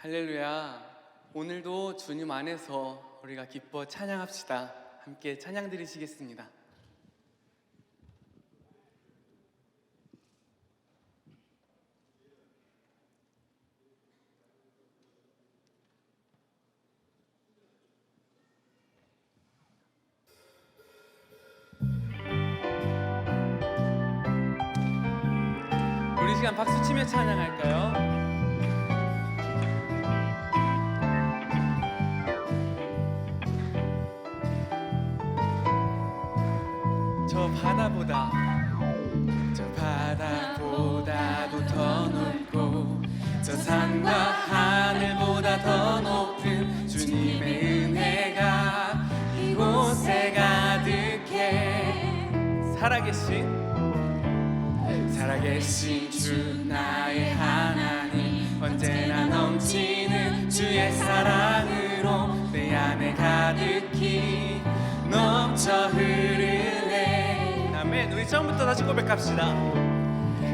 할렐루야. 오늘도 주님 안에서 우리가 기뻐 찬양합시다. 함께 찬양 드리시겠습니다. 우리 시간 박수 치며 찬양할까요? 저 바다보다도 더 넓고 저 산과 하늘보다 더 높은 주님의 은혜가 이곳에 가득해. 살아계신 주 나의 하나님, 언제나 넘치는 주의 사랑으로 내 안에 가득히 넘쳐 흐르네. 아멘. 우리 처음부터 다시 고백합시다.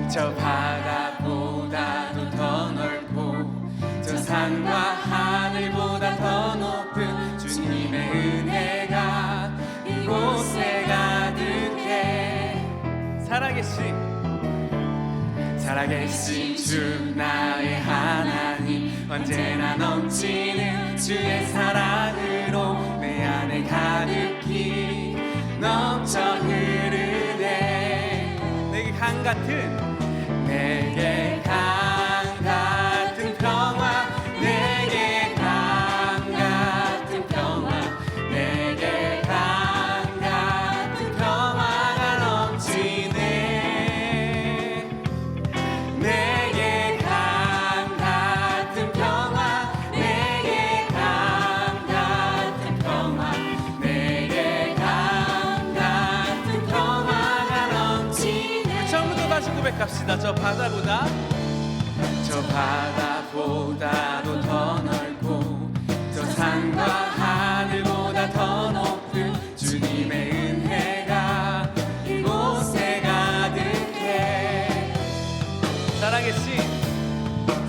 저 바다보다도 더 넓고 저 산과 하늘보다 더 높은 주님의 은혜가 이곳에 가득해. 살아계신 주 나의 하나님, 언제나 넘치는 주의 사랑으로 내 안에 가득히 넘쳐 흐르네. 내게 강 같은 평화, 내게 강 같은 평화, 내게 강 같은 평화가 넘치네. 내게 강 같은 평화, 내게 강 같은 평화, 내게 강 같은 평화가 넘치네. 처음부터 다시 고백합시다. 저 바다보다도 더 넓고 저 산과 하늘보다 더 높은 주님의 은혜가 이곳에 가득해.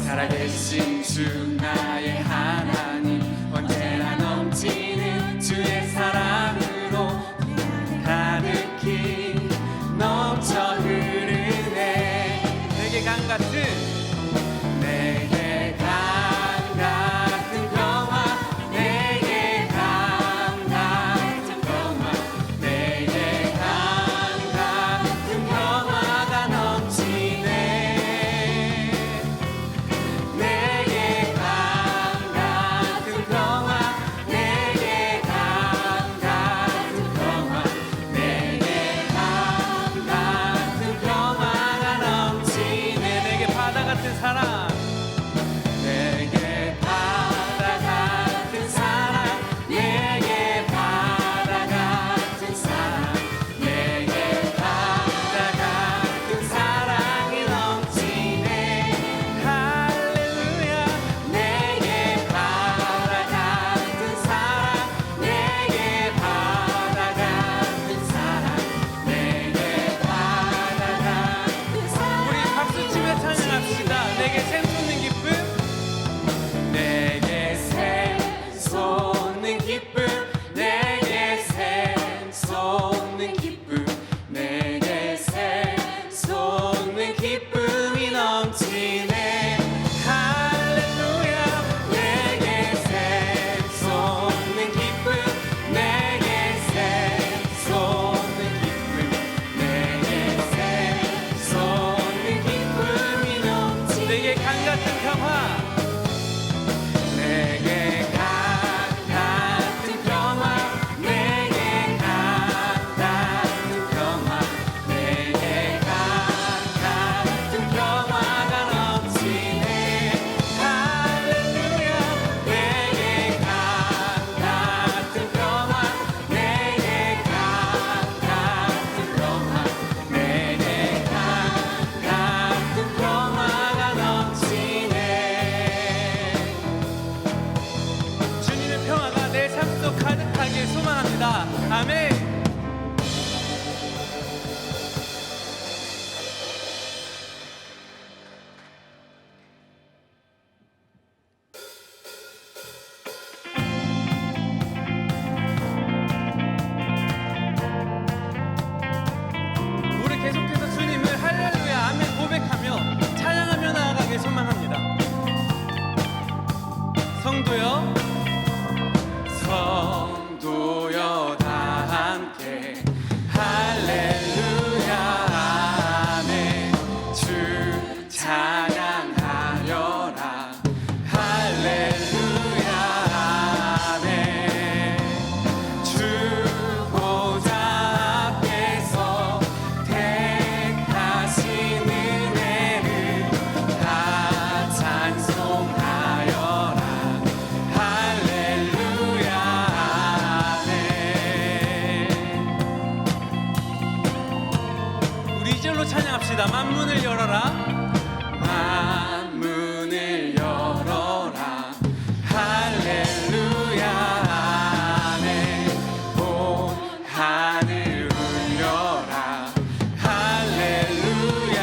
살아계신 주 나의 하나님, 언제나 넘치는 주의 사랑으로 가득히 넘쳐 흐르네. 내게 강 같은 평화, 내게 강 같은 평화, 내게 강 같은 평화가 넘치네. 내게 강 같은 평화, 내게 강 같은 평화, 내게 강 같은 평화가 넘치네. 내게 바다 같은 사랑, 내게 바다 같은 사랑, 내게 바다 같은 사랑, 내게 바다 같은 사랑이 넘치네. 할렐루야. 내게 바다 같은 사랑, 내게 바다 같은 사랑, 내게 바다 같은 사랑. 우리 박수 치며 찬양합시다. 내게 샘 솟는 기쁨, 내게 샘 솟는 기쁨, 내게 샘 솟는 기쁨, 내게 샘 솟는 기쁨이 넘치네. 할렐루야. 내게 샘 솟는 기쁨, 내게 샘 솟는 기쁨, 내게 샘 솟는 기쁨이 넘치네. 내게 강 같은 평화, 내게 강 같은 평화, 내게 강 같은 평화, 내게 강 같은 평화가 넘치네. 할렐루야. 내게 강 같은 평화, 내게 강 같은 평화, 내게 강 같은 평화가 넘치네. 주님의 평화가 내 삶 속 가득하길 소망합니다. 아멘. 성도여 성도여 다 함께 할렐루야 아멘 주 찬양하여라 할렐루야 아멘 주 보좌 앞에서 택하신 은혜를 다 찬송하여라 할렐루야 아멘. 우리 이절로 찬양합시다. 만문을 열어라 만문을 열어라 할렐루야 아멘 온 하늘 울려라 할렐루야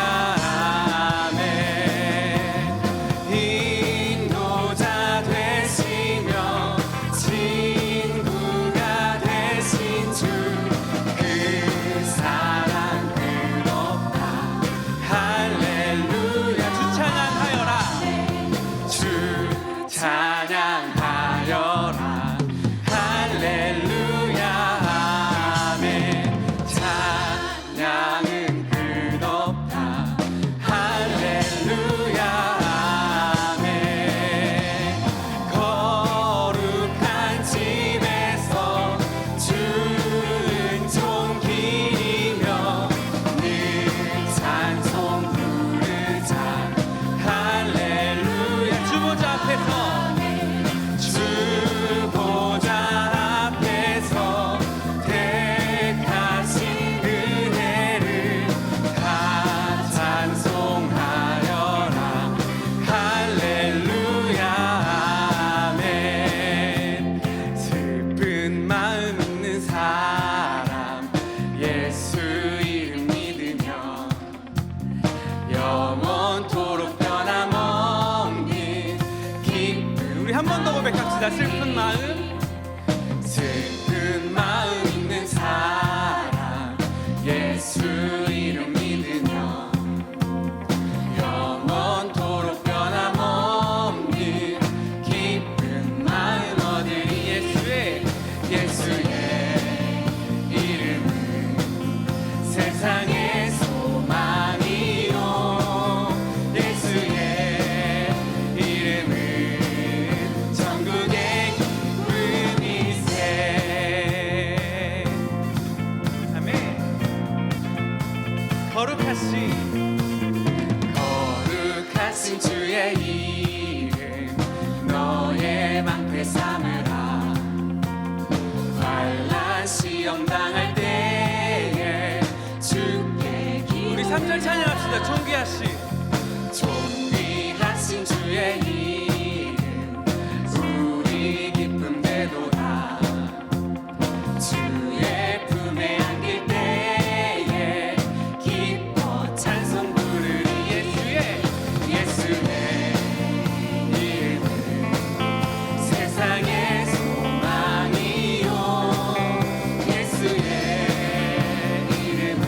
아멘 인도자 되시며 친구가 되신 주 그 사랑 끝없다 할렐루야 주 찬양하여라 주 찬양하여라 할렐루야 아멘 찬양은 끝없다 할렐루야 아멘 거룩한 집에서 주은총 기리며 늘 찬송 부르자 할렐루야 주 보좌 앞에서 주 보좌 앞에서 택하신 은혜를 다 찬송하여라 할렐루야 아멘 슬픈 마음 있는 사람 예수 이름 믿으며 영원토록 변함없는 기쁨 우리 한 번 더 고백합시다. 슬픈 마음 있는 사람 예수 이름 믿으며 영원토록 변함없는 기쁜 마음 얻으리 예수의 이름은 세상의 소망이요 예수의 이름은 천국의 기쁨이세 아멘 거룩하신 주의 이름 너의 방패 삼으라 환난 시험 당할 때에 주께 우리 3절 찬양합시다. 존귀하신 주의 이름 우리 기쁨 되도다 주의 품에 안길 때에 기뻐 찬송 부르리 예수의 이름은 세상의 소망이요 예수의 이름은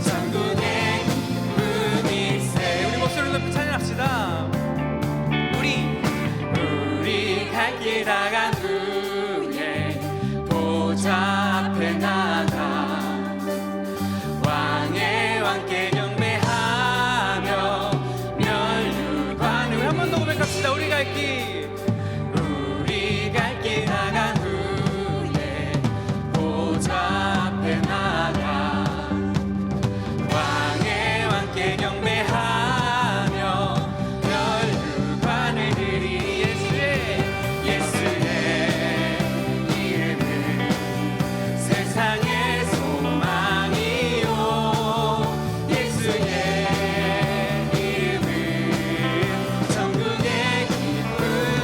천국의 기쁨이세 우리 목소리 높이 찬양합시다. 우리 갈 길 다간 후에 보좌 앞에 나가 왕의 왕께 경배하며 멸류관을 한 번 더 고백합시다. 우리 갈 길 나간 후에 보좌 앞에 나가 왕의 왕께 경배하며 멸류관을 드리 예수의 이름은 세상의 소망이요 예수의 이름은 천국의 기쁨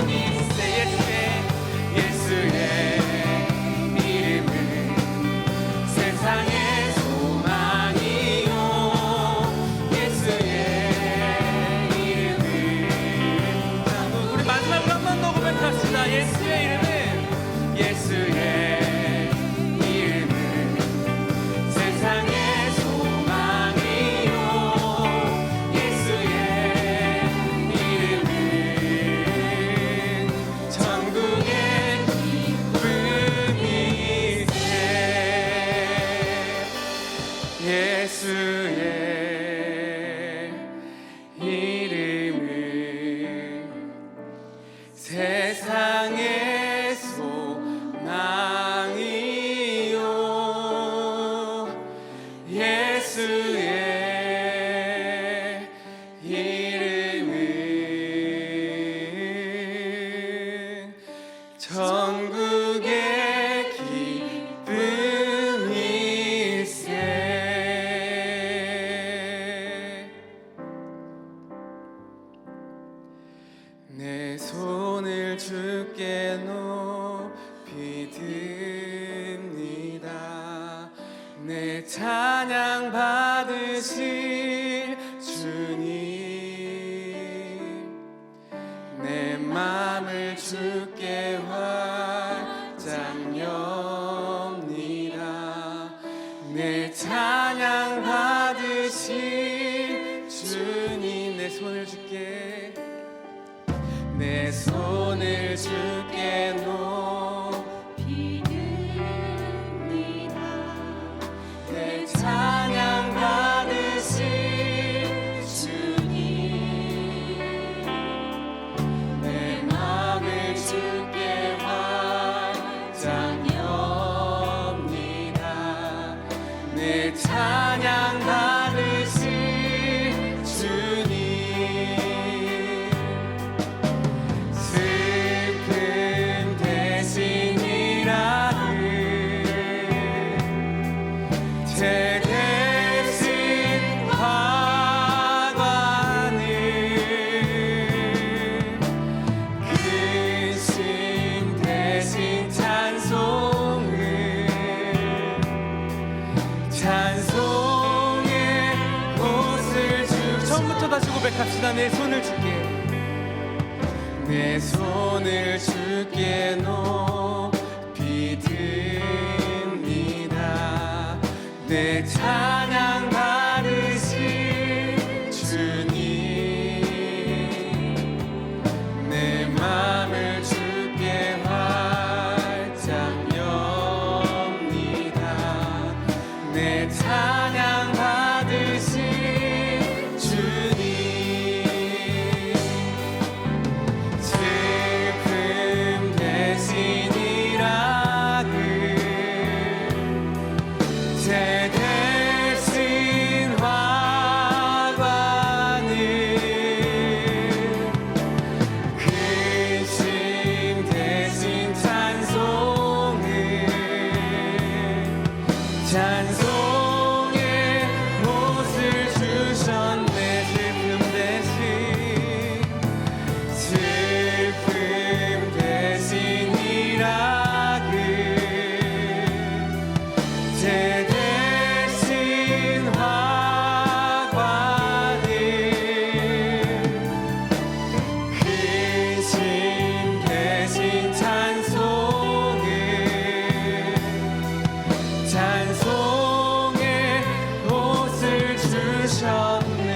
세상의 소망이요 예수의 이름은 전국의 기쁨일세. 내 손을 주께 높이 듭니다. 내 찬양 받으실 주님, 내 맘을 주께 활짝 엽니다. 내 찬양 받으실 주님, 내 손을 주께, 내 손을 주께 높이 듭니다. 내 찬양 받으실 주님, 내 맘을 주께 활짝 엽니다. 내 찬양 받으실 주님, 슬픔 대신 일하는 제 대신 화관을, 근심 대신 찬송을, 찬송의 옷을 주. 처음부터 다시 고백합시다. 내 손을 줄게, 내 손을 주께 높이 듭니다. 내 찬양 받으실 주님, 내 맘을 주께 활짝 엽니다. 내 찬양 받으실 주님, 슬픔 대신 일하는 제 대신 화관을, 근심 대신 찬송을, 찬송의 옷을 주셨네. 슬픔 대신 일하는 제 대신 화관을, 근심 대신 찬송을, 찬송의 옷을 주셨네.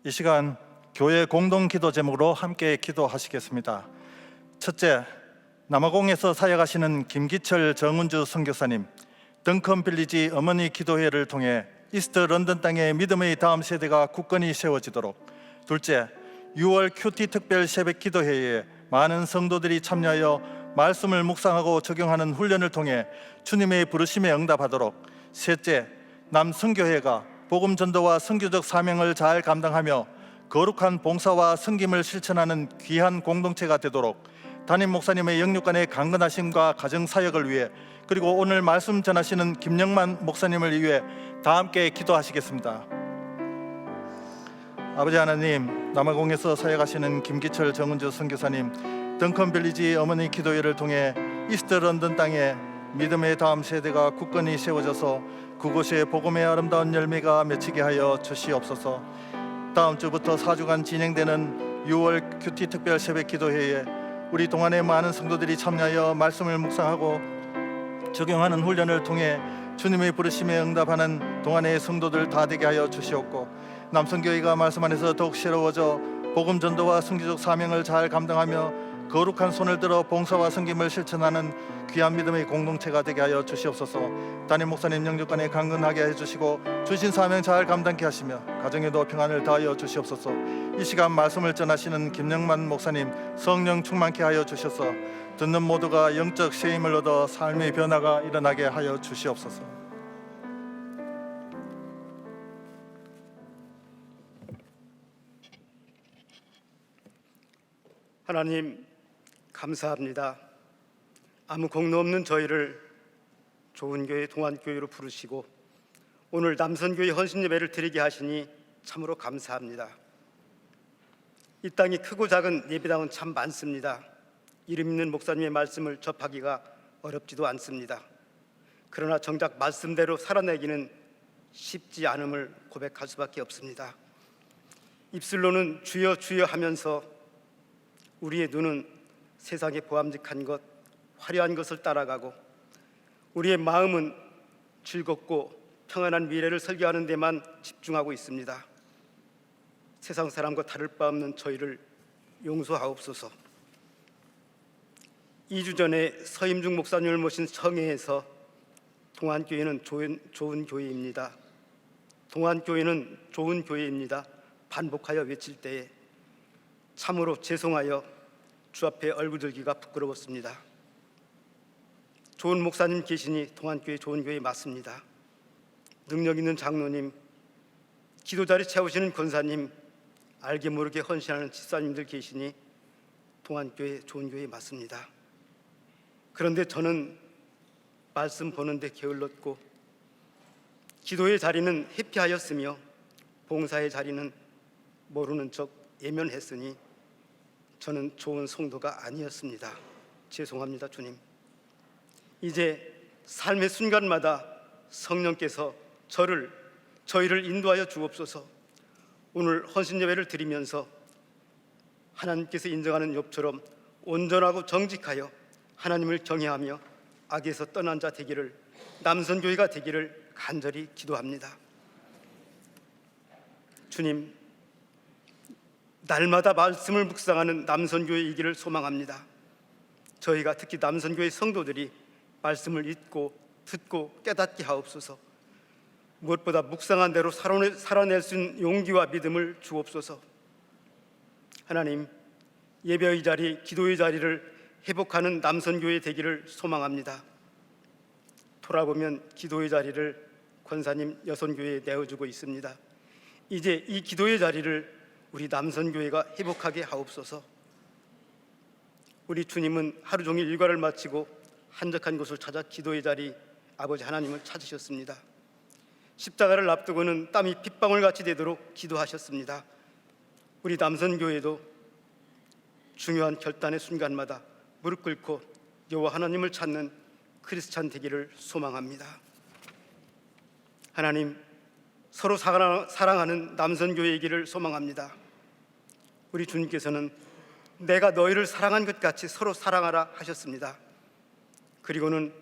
이 시간 교회 공동 기도 제목으로 함께 기도하시겠습니다. 첫째, 남아공에서 사역하시는 김기철 정은주 선교사님, 덩컨 빌리지 어머니 기도회를 통해 이스트 런던 땅에 믿음의 다음 세대가 굳건히 세워지도록. 둘째, 6월 큐티 특별 새벽 기도회에 많은 성도들이 참여하여 말씀을 묵상하고 적용하는 훈련을 통해 주님의 부르심에 응답하도록. 셋째, 남선교회가 복음 전도와 선교적 사명을 잘 감당하며 거룩한 봉사와 섬김을 실천하는 귀한 공동체가 되도록. 담임 목사님의 영육간의 강건하심과 가정 사역을 위해, 그리고 오늘 말씀 전하시는 김영만 목사님을 위해 다 함께 기도하시겠습니다. 아버지 하나님, 남아공에서 사역하시는 김기철 정은주 선교사님, 덩컨 빌리지 어머니 기도회를 통해 이스트 런던 땅에 믿음의 다음 세대가 굳건히 세워져서 그곳에 복음의 아름다운 열매가 맺히게 하여 주시옵소서. 다음 주부터 4주간 진행되는 6월 큐티 특별 새벽 기도회에 우리 동안의 많은 성도들이 참여하여 말씀을 묵상하고 적용하는 훈련을 통해 주님의 부르심에 응답하는 동안의 성도들 다 되게 하여 주시옵고, 남선교회가 말씀 안에서 더욱 새로워져 복음 전도와 선교적 사명을 잘 감당하며 거룩한 손을 들어 봉사와 섬김을 실천하는 귀한 믿음의 공동체가 되게 하여 주시옵소서. 담임 목사님 영육간에 강건하게 해주시고 주신 사명 잘 감당케 하시며 가정에도 평안을 더하여 주시옵소서. 이 시간 말씀을 전하시는 김영만 목사님 성령 충만케 하여 주셔서 듣는 모두가 영적 쉐임을 얻어 삶의 변화가 일어나게 하여 주시옵소서. 하나님 감사합니다. 아무 공로 없는 저희를 좋은 교회 동안교회로 부르시고 오늘 남선교회 헌신 예배를 드리게 하시니 참으로 감사합니다. 이 땅이 크고 작은 예배당은 참 많습니다. 이름 있는 목사님의 말씀을 접하기가 어렵지도 않습니다. 그러나 정작 말씀대로 살아내기는 쉽지 않음을 고백할 수밖에 없습니다. 입술로는 주여 주여 하면서 우리의 눈은 세상의 보암직한 것, 화려한 것을 따라가고 우리의 마음은 즐겁고 평안한 미래를 설계하는 데만 집중하고 있습니다. 세상 사람과 다를 바 없는 저희를 용서하옵소서. 2주 전에 서임중 목사님을 모신 성회에서 동안교회는 좋은 교회입니다. 동안교회는 좋은 교회입니다. 반복하여 외칠 때에 참으로 죄송하여 주 앞에 얼굴 들기가 부끄러웠습니다. 좋은 목사님 계시니 동안교회 좋은 교회 맞습니다. 능력 있는 장로님, 기도자리 채우시는 권사님, 알게 모르게 헌신하는 집사님들 계시니 동안교회 좋은 교회 맞습니다. 그런데 저는 말씀 보는데 게을렀고 기도의 자리는 회피하였으며 봉사의 자리는 모르는 척 예면했으니 저는 좋은 성도가 아니었습니다. 죄송합니다, 주님. 이제 삶의 순간마다 성령께서 저희를 인도하여 주옵소서. 오늘 헌신 예배를 드리면서 하나님께서 인정하는 욥처럼 온전하고 정직하여 하나님을 경외하며 악에서 떠난 자 되기를, 남선교회가 되기를 간절히 기도합니다. 주님, 날마다 말씀을 묵상하는 남선교회이기를 소망합니다. 저희가 특히 남선교회 성도들이 말씀을 읽고 듣고 깨닫게 하옵소서. 무엇보다 묵상한 대로 살아낼 수 있는 용기와 믿음을 주옵소서. 하나님, 예배의 자리, 기도의 자리를 회복하는 남선교회 되기를 소망합니다. 돌아보면 기도의 자리를 권사님 여선교회에 내어주고 있습니다. 이제 이 기도의 자리를 우리 남선교회가 회복하게 하옵소서. 우리 주님은 하루 종일 일과를 마치고 한적한 곳을 찾아 기도의 자리 아버지 하나님을 찾으셨습니다. 십자가를 앞두고는 땀이 핏방울같이 되도록 기도하셨습니다. 우리 남선교회도 중요한 결단의 순간마다 무릎 꿇고 여호와 하나님을 찾는 크리스찬 되기를 소망합니다. 하나님, 서로 사랑하는 남선교회이기를 소망합니다. 우리 주님께서는 내가 너희를 사랑한 것 같이 서로 사랑하라 하셨습니다. 그리고는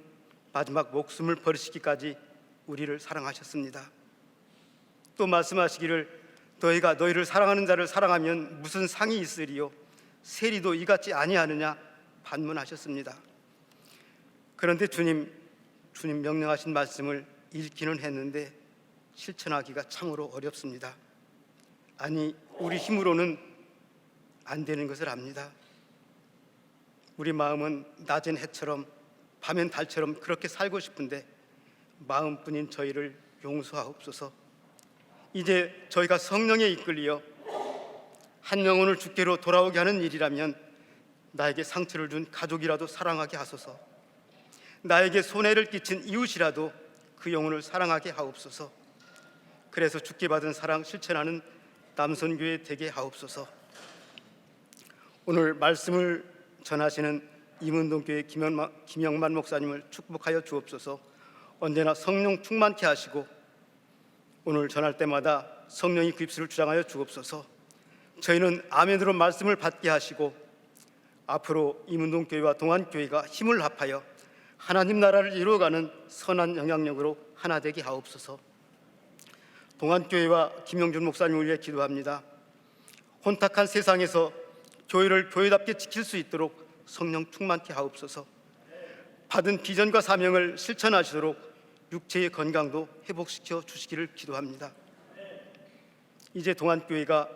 마지막 목숨을 버리시기까지 우리를 사랑하셨습니다. 또 말씀하시기를 너희가 너희를 사랑하는 자를 사랑하면 무슨 상이 있으리요 세리도 이같이 아니하느냐 반문하셨습니다. 그런데 주님 명령하신 말씀을 읽기는 했는데 실천하기가 참으로 어렵습니다. 아니, 우리 힘으로는 안 되는 것을 압니다. 우리 마음은 낮엔 해처럼 밤엔 달처럼 그렇게 살고 싶은데 마음뿐인 저희를 용서하옵소서. 이제 저희가 성령에 이끌려 한 영혼을 주께로 돌아오게 하는 일이라면 나에게 상처를 준 가족이라도 사랑하게 하소서. 나에게 손해를 끼친 이웃이라도 그 영혼을 사랑하게 하옵소서. 그래서 주께 받은 사랑 실천하는 남선교회 되게 하옵소서. 오늘 말씀을 전하시는 임은동교회 김영만 목사님을 축복하여 주옵소서. 언제나 성령 충만케 하시고 오늘 전할 때마다 성령이 그 입술을 주장하여 주옵소서. 저희는 아멘으로 말씀을 받게 하시고 앞으로 임은동교회와 동안교회가 힘을 합하여 하나님 나라를 이루어가는 선한 영향력으로 하나 되게 하옵소서. 동안교회와 김영준 목사님을 위해 기도합니다. 혼탁한 세상에서 교회를 교회답게 지킬 수 있도록 성령 충만케 하옵소서. 받은 비전과 사명을 실천하시도록 육체의 건강도 회복시켜 주시기를 기도합니다. 이제 동안교회가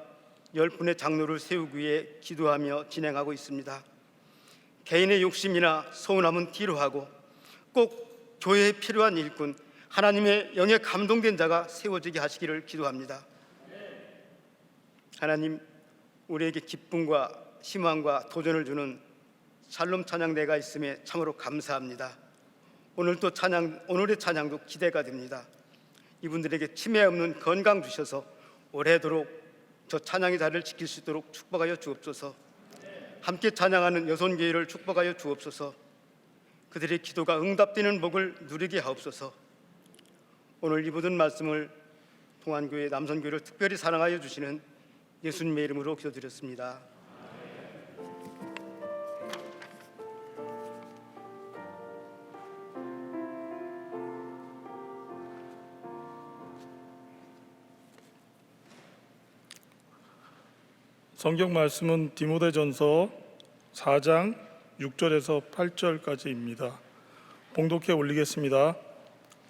10분의 장로를 세우기 위해 기도하며 진행하고 있습니다. 개인의 욕심이나 서운함은 뒤로 하고 꼭 교회에 필요한 일꾼, 하나님의 영에 감동된 자가 세워지게 하시기를 기도합니다. 하나님, 우리에게 기쁨과 희망과 도전을 주는 샬롬 찬양대가 있음에 참으로 감사합니다. 오늘의 찬양도 기대가 됩니다. 이분들에게 치매 없는 건강 주셔서 오래도록 저 찬양의 자리를 지킬 수 있도록 축복하여 주옵소서. 함께 찬양하는 여손교회를 축복하여 주옵소서. 그들의 기도가 응답되는 복을 누리게 하옵소서. 오늘 이 모든 말씀을 동안교회 남선교회를 특별히 사랑하여 주시는 예수님의 이름으로 기도드렸습니다. 성경 말씀은 디모데전서 4장 6절에서 8절까지입니다. 봉독해 올리겠습니다.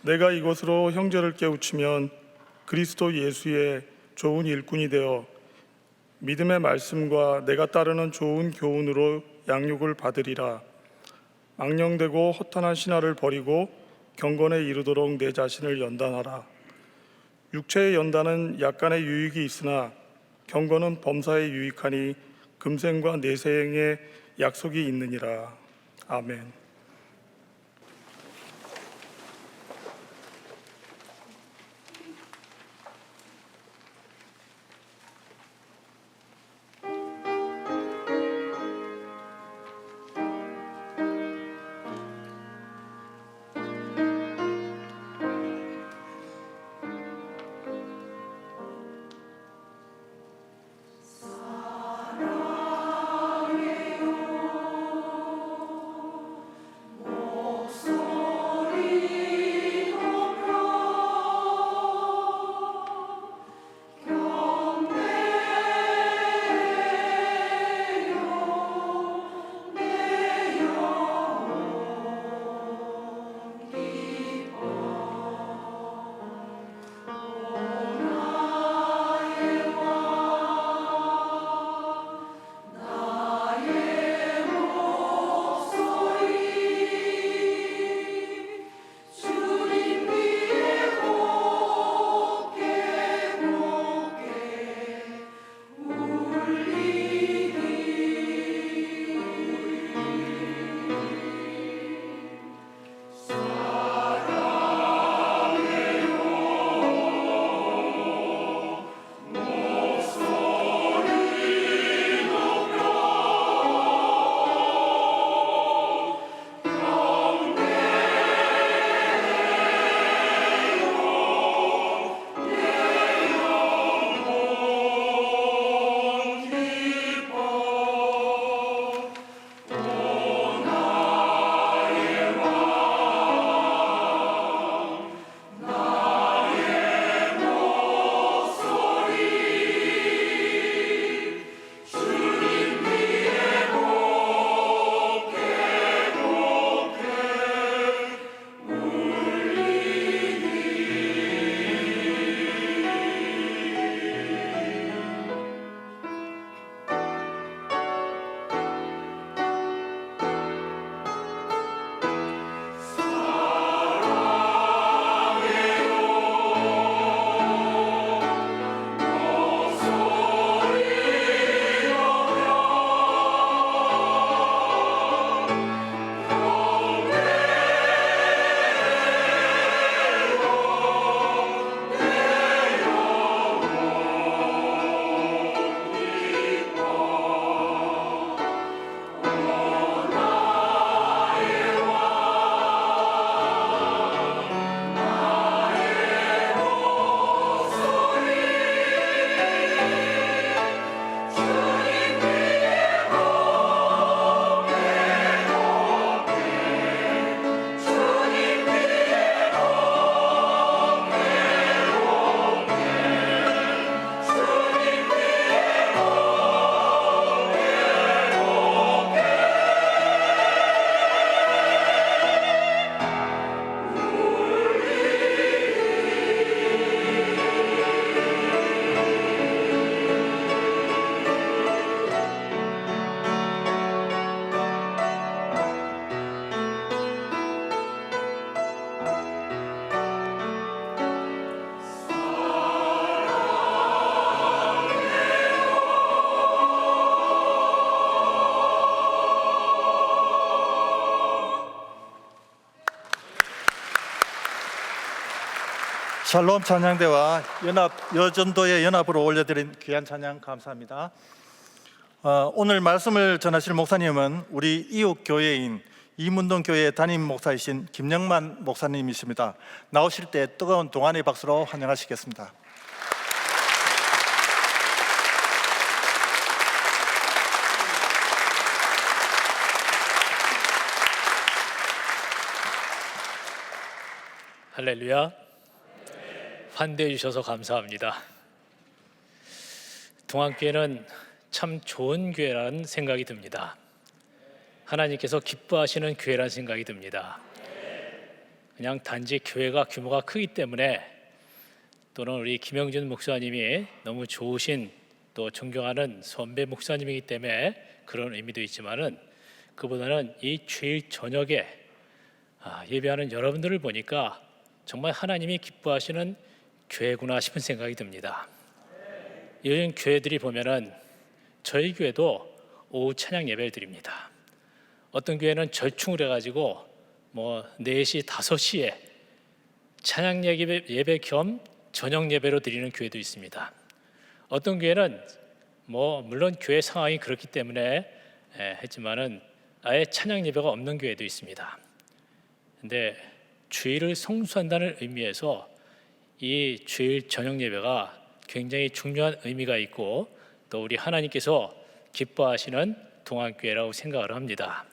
내가 이것으로 형제를 깨우치면 그리스도 예수의 좋은 일꾼이 되어 믿음의 말씀과 내가 따르는 좋은 교훈으로 양육을 받으리라. 망령되고 허탄한 신화를 버리고 경건에 이르도록 내 자신을 연단하라. 육체의 연단은 약간의 유익이 있으나 경건은 범사에 유익하니 금생과 내생의 약속이 있느니라. 아멘. 샬롬 찬양대와 연합 여전도의 연합으로 올려드린 귀한 찬양 감사합니다. 오늘 말씀을 전하실 목사님은 우리 이웃 교회인 이문동 교회 담임 목사이신 김영만 목사님이십니다. 나오실 때 뜨거운 동안의 박수로 환영하시겠습니다. 할렐루야. 환대해 주셔서 감사합니다. 동안교회는 참 좋은 교회라는 생각이 듭니다. 하나님께서 기뻐하시는 교회라는 생각이 듭니다. 그냥 단지 교회가 규모가 크기 때문에 또는 우리 김영준 목사님이 너무 좋으신 또 존경하는 선배 목사님이기 때문에 그런 의미도 있지만은 그보다는 이 주일 저녁에 예배하는 여러분들을 보니까 정말 하나님이 기뻐하시는 교회구나 싶은 생각이 듭니다. 요즘 교회들이 보면은 저희 교회도 오후 찬양 예배를 드립니다. 어떤 교회는 절충을 해가지고 4시, 5시에 찬양 예배 겸 저녁 예배로 드리는 교회도 있습니다. 어떤 교회는 물론 교회 상황이 그렇기 때문에 했지만은 아예 찬양 예배가 없는 교회도 있습니다. 근데 주일을 성수한다는 의미에서 이 주일 저녁 예배가 굉장히 중요한 의미가 있고 또 우리 하나님께서 기뻐하시는 동안교회라고 생각을 합니다.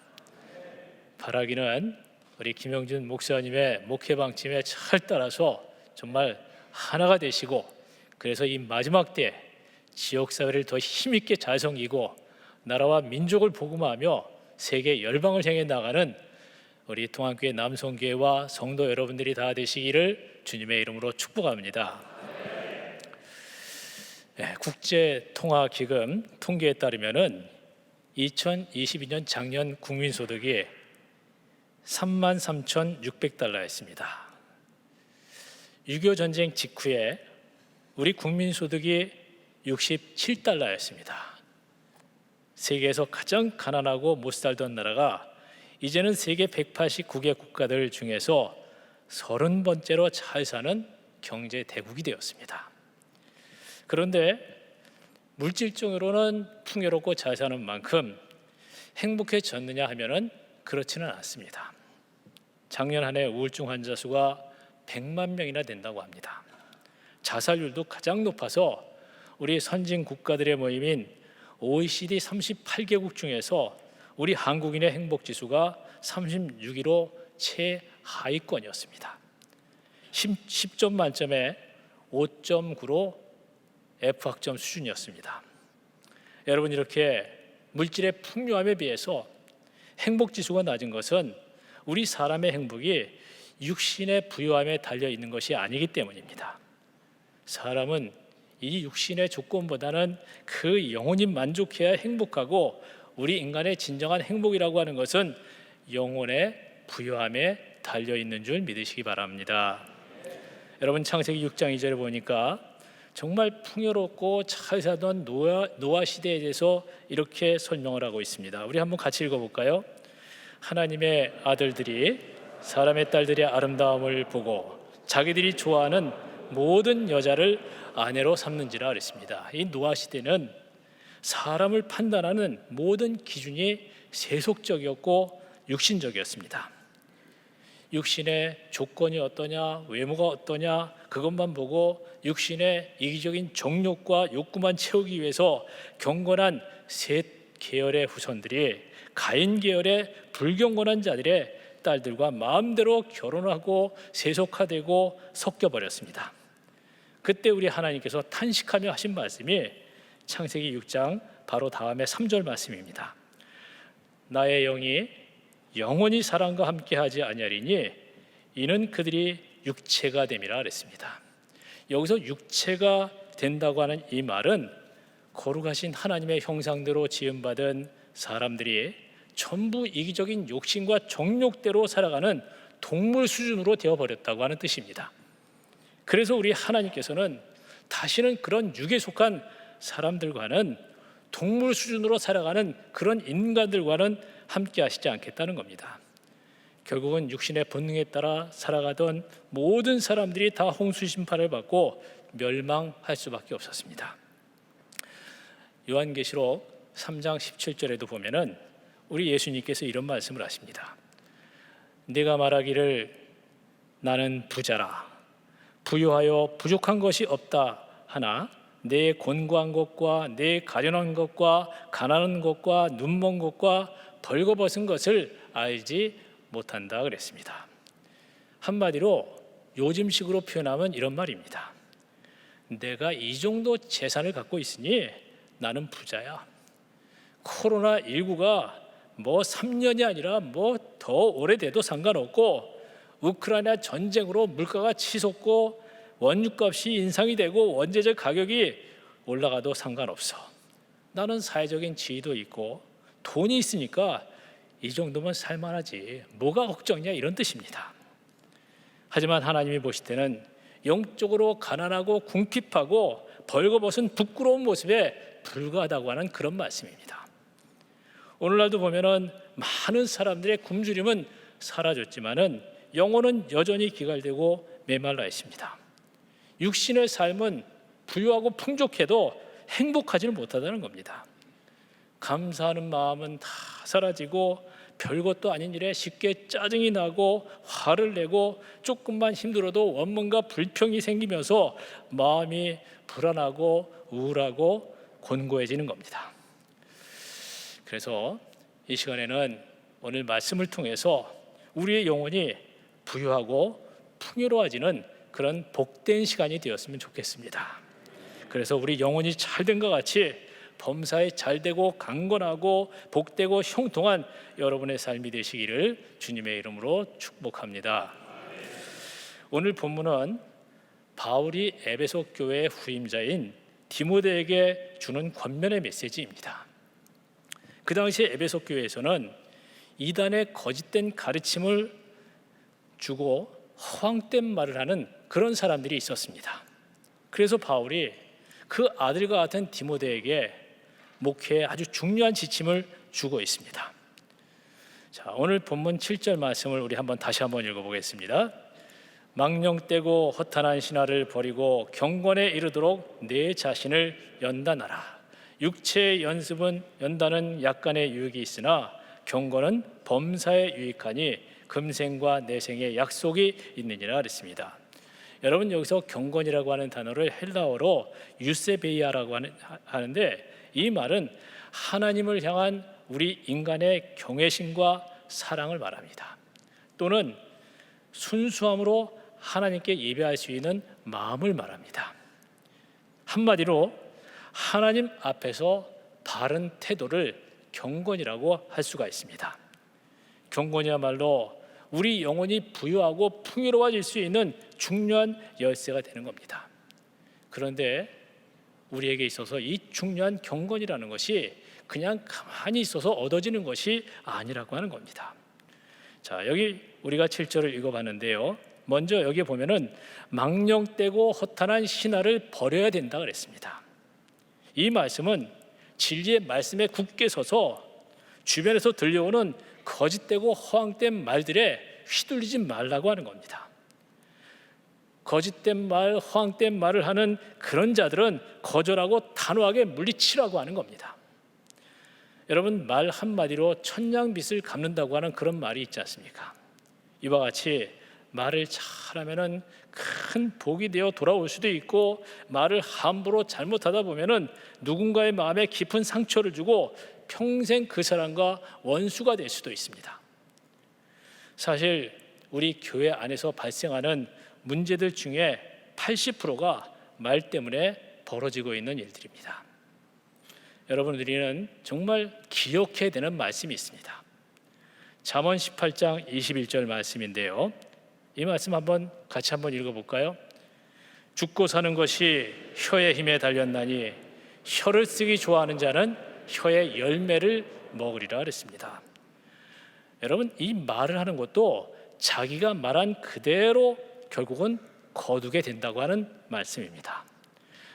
바라기는 우리 김영준 목사님의 목회 방침에 잘 따라서 정말 하나가 되시고 그래서 이 마지막 때 지역사회를 더 힘있게 잘 섬기고 나라와 민족을 복음하며 세계 열방을 향해 나가는 우리 동안교회 남성교회와 성도 여러분들이 다 되시기를 주님의 이름으로 축복합니다. 국제통화기금 통계에 따르면은 2022년 작년 국민소득이 33,600달러였습니다. 6.25 전쟁 직후에 우리 국민소득이 67달러였습니다. 세계에서 가장 가난하고 못 살던 나라가 이제는 세계 189개 국가들 중에서 30번째로 잘 사는 경제 대국이 되었습니다. 그런데 물질적으로는 풍요롭고 잘 사는 만큼 행복해졌느냐 하면은 그렇지는 않습니다. 작년 한 해 우울증 환자 수가 100만 명이나 된다고 합니다. 자살률도 가장 높아서 우리 선진 국가들의 모임인 OECD 38개국 중에서 우리 한국인의 행복지수가 36위로 최하위권이었습니다. 10점 만점에 5.9로 F학점 수준이었습니다. 여러분, 이렇게 물질의 풍요함에 비해서 행복지수가 낮은 것은 우리 사람의 행복이 육신의 부유함에 달려 있는 것이 아니기 때문입니다. 사람은 이 육신의 조건보다는 그 영혼이 만족해야 행복하고 우리 인간의 진정한 행복이라고 하는 것은 영혼의 부유함에 달려 있는 줄 믿으시기 바랍니다. 여러분, 창세기 6장 2절에 보니까 정말 풍요롭고 잘 살던 노아 시대에 대해서 이렇게 설명을 하고 있습니다. 우리 한번 같이 읽어볼까요? 하나님의 아들들이 사람의 딸들의 아름다움을 보고 자기들이 좋아하는 모든 여자를 아내로 삼는지라 그랬습니다. 이 노아 시대는 사람을 판단하는 모든 기준이 세속적이었고 육신적이었습니다. 육신의 조건이 어떠냐, 외모가 어떠냐, 그것만 보고 육신의 이기적인 정욕과 욕구만 채우기 위해서 경건한 셋 계열의 후손들이 가인 계열의 불경건한 자들의 딸들과 마음대로 결혼하고 세속화되고 섞여버렸습니다. 그때 우리 하나님께서 탄식하며 하신 말씀이 창세기 6장 바로 다음에 3절 말씀입니다. 나의 영이 영원히 사람과 함께하지 아니하리니 이는 그들이 육체가 됨이라 그랬습니다. 여기서 육체가 된다고 하는 이 말은 거룩하신 하나님의 형상대로 지음받은 사람들이 전부 이기적인 욕심과 정욕대로 살아가는 동물 수준으로 되어버렸다고 하는 뜻입니다. 그래서 우리 하나님께서는 다시는 그런 육에 속한 사람들과는 동물 수준으로 살아가는 그런 인간들과는 함께 하시지 않겠다는 겁니다. 결국은 육신의 본능에 따라 살아가던 모든 사람들이 다 홍수 심판을 받고 멸망할 수밖에 없었습니다. 요한계시록 3장 17절에도 보면은 우리 예수님께서 이런 말씀을 하십니다. 네가 말하기를 나는 부자라 부유하여 부족한 것이 없다 하나 내 곤고한 것과 내 가련한 것과 가난한 것과 눈먼 것과 벌거벗은 것을 알지 못한다 그랬습니다. 한마디로 요즘식으로 표현하면 이런 말입니다. 내가 이 정도 재산을 갖고 있으니 나는 부자야. 코로나19가 뭐 3년이 아니라 뭐 더 오래돼도 상관없고 우크라이나 전쟁으로 물가가 치솟고 원유값이 인상이 되고 원재재 가격이 올라가도 상관없어. 나는 사회적인 지위도 있고 돈이 있으니까 이 정도면 살만하지. 뭐가 걱정이냐 이런 뜻입니다. 하지만 하나님이 보실 때는 영적으로 가난하고 궁핍하고 벌거벗은 부끄러운 모습에 불과하다고 하는 그런 말씀입니다. 오늘날도 보면은 많은 사람들의 굶주림은 사라졌지만은 영혼은 여전히 기갈되고 메말라 있습니다. 육신의 삶은 부유하고 풍족해도 행복하지는 못하다는 겁니다. 감사하는 마음은 다 사라지고 별것도 아닌 일에 쉽게 짜증이 나고 화를 내고 조금만 힘들어도 원망과 불평이 생기면서 마음이 불안하고 우울하고 곤고해지는 겁니다. 그래서 이 시간에는 오늘 말씀을 통해서 우리의 영혼이 부유하고 풍요로워지는 그런 복된 시간이 되었으면 좋겠습니다. 그래서 우리 영혼이 잘된 것 같이 범사에 잘되고 강건하고 복되고 형통한 여러분의 삶이 되시기를 주님의 이름으로 축복합니다. 오늘 본문은 바울이 에베소 교회의 후임자인 디모데에게 주는 권면의 메시지입니다. 그 당시 에베소 교회에서는 이단의 거짓된 가르침을 주고 허황된 말을 하는 그런 사람들이 있었습니다. 그래서 바울이 그 아들과 같은 디모데에게 목회에 아주 중요한 지침을 주고 있습니다. 자, 오늘 본문 7절 말씀을 우리 다시 한번 읽어보겠습니다. 망령되고 허탄한 신화를 버리고 경건에 이르도록 내 자신을 연단하라. 육체의 연단은 약간의 유익이 있으나 경건은 범사에 유익하니 금생과 내생의 약속이 있느니라 그랬습니다. 여러분, 여기서 경건이라고 하는 단어를 헬라어로 유세베이아라고 하는데 이 말은 하나님을 향한 우리 인간의 경외심과 사랑을 말합니다. 또는 순수함으로 하나님께 예배할 수 있는 마음을 말합니다. 한마디로 하나님 앞에서 바른 태도를 경건이라고 할 수가 있습니다. 경건이야말로 우리 영혼이 부유하고 풍요로워질 수 있는 중요한 열쇠가 되는 겁니다. 그런데 우리에게 있어서 이 중요한 경건이라는 것이 그냥 가만히 있어서 얻어지는 것이 아니라고 하는 겁니다. 자, 여기 우리가 7절을 읽어봤는데요. 먼저 여기 보면은 망령되고 허탄한 신화를 버려야 된다 그랬습니다. 이 말씀은 진리의 말씀에 굳게 서서 주변에서 들려오는 거짓되고 허황된 말들에 휘둘리지 말라고 하는 겁니다. 거짓된 말, 허황된 말을 하는 그런 자들은 거절하고 단호하게 물리치라고 하는 겁니다. 여러분, 말 한마디로 천냥빚을 갚는다고 하는 그런 말이 있지 않습니까? 이와 같이 말을 잘하면은 큰 복이 되어 돌아올 수도 있고, 말을 함부로 잘못하다 보면은 누군가의 마음에 깊은 상처를 주고 평생 그 사람과 원수가 될 수도 있습니다. 사실 우리 교회 안에서 발생하는 문제들 중에 80%가 말 때문에 벌어지고 있는 일들입니다. 여러분들이는 정말 기억해야 되는 말씀이 있습니다. 잠언 18장 21절 말씀인데요. 이 말씀 같이 한번 읽어볼까요? 죽고 사는 것이 혀의 힘에 달렸나니 혀를 쓰기 좋아하는 자는 혀의 열매를 먹으리라 그랬습니다. 여러분, 이 말을 하는 것도 자기가 말한 그대로 결국은 거두게 된다고 하는 말씀입니다.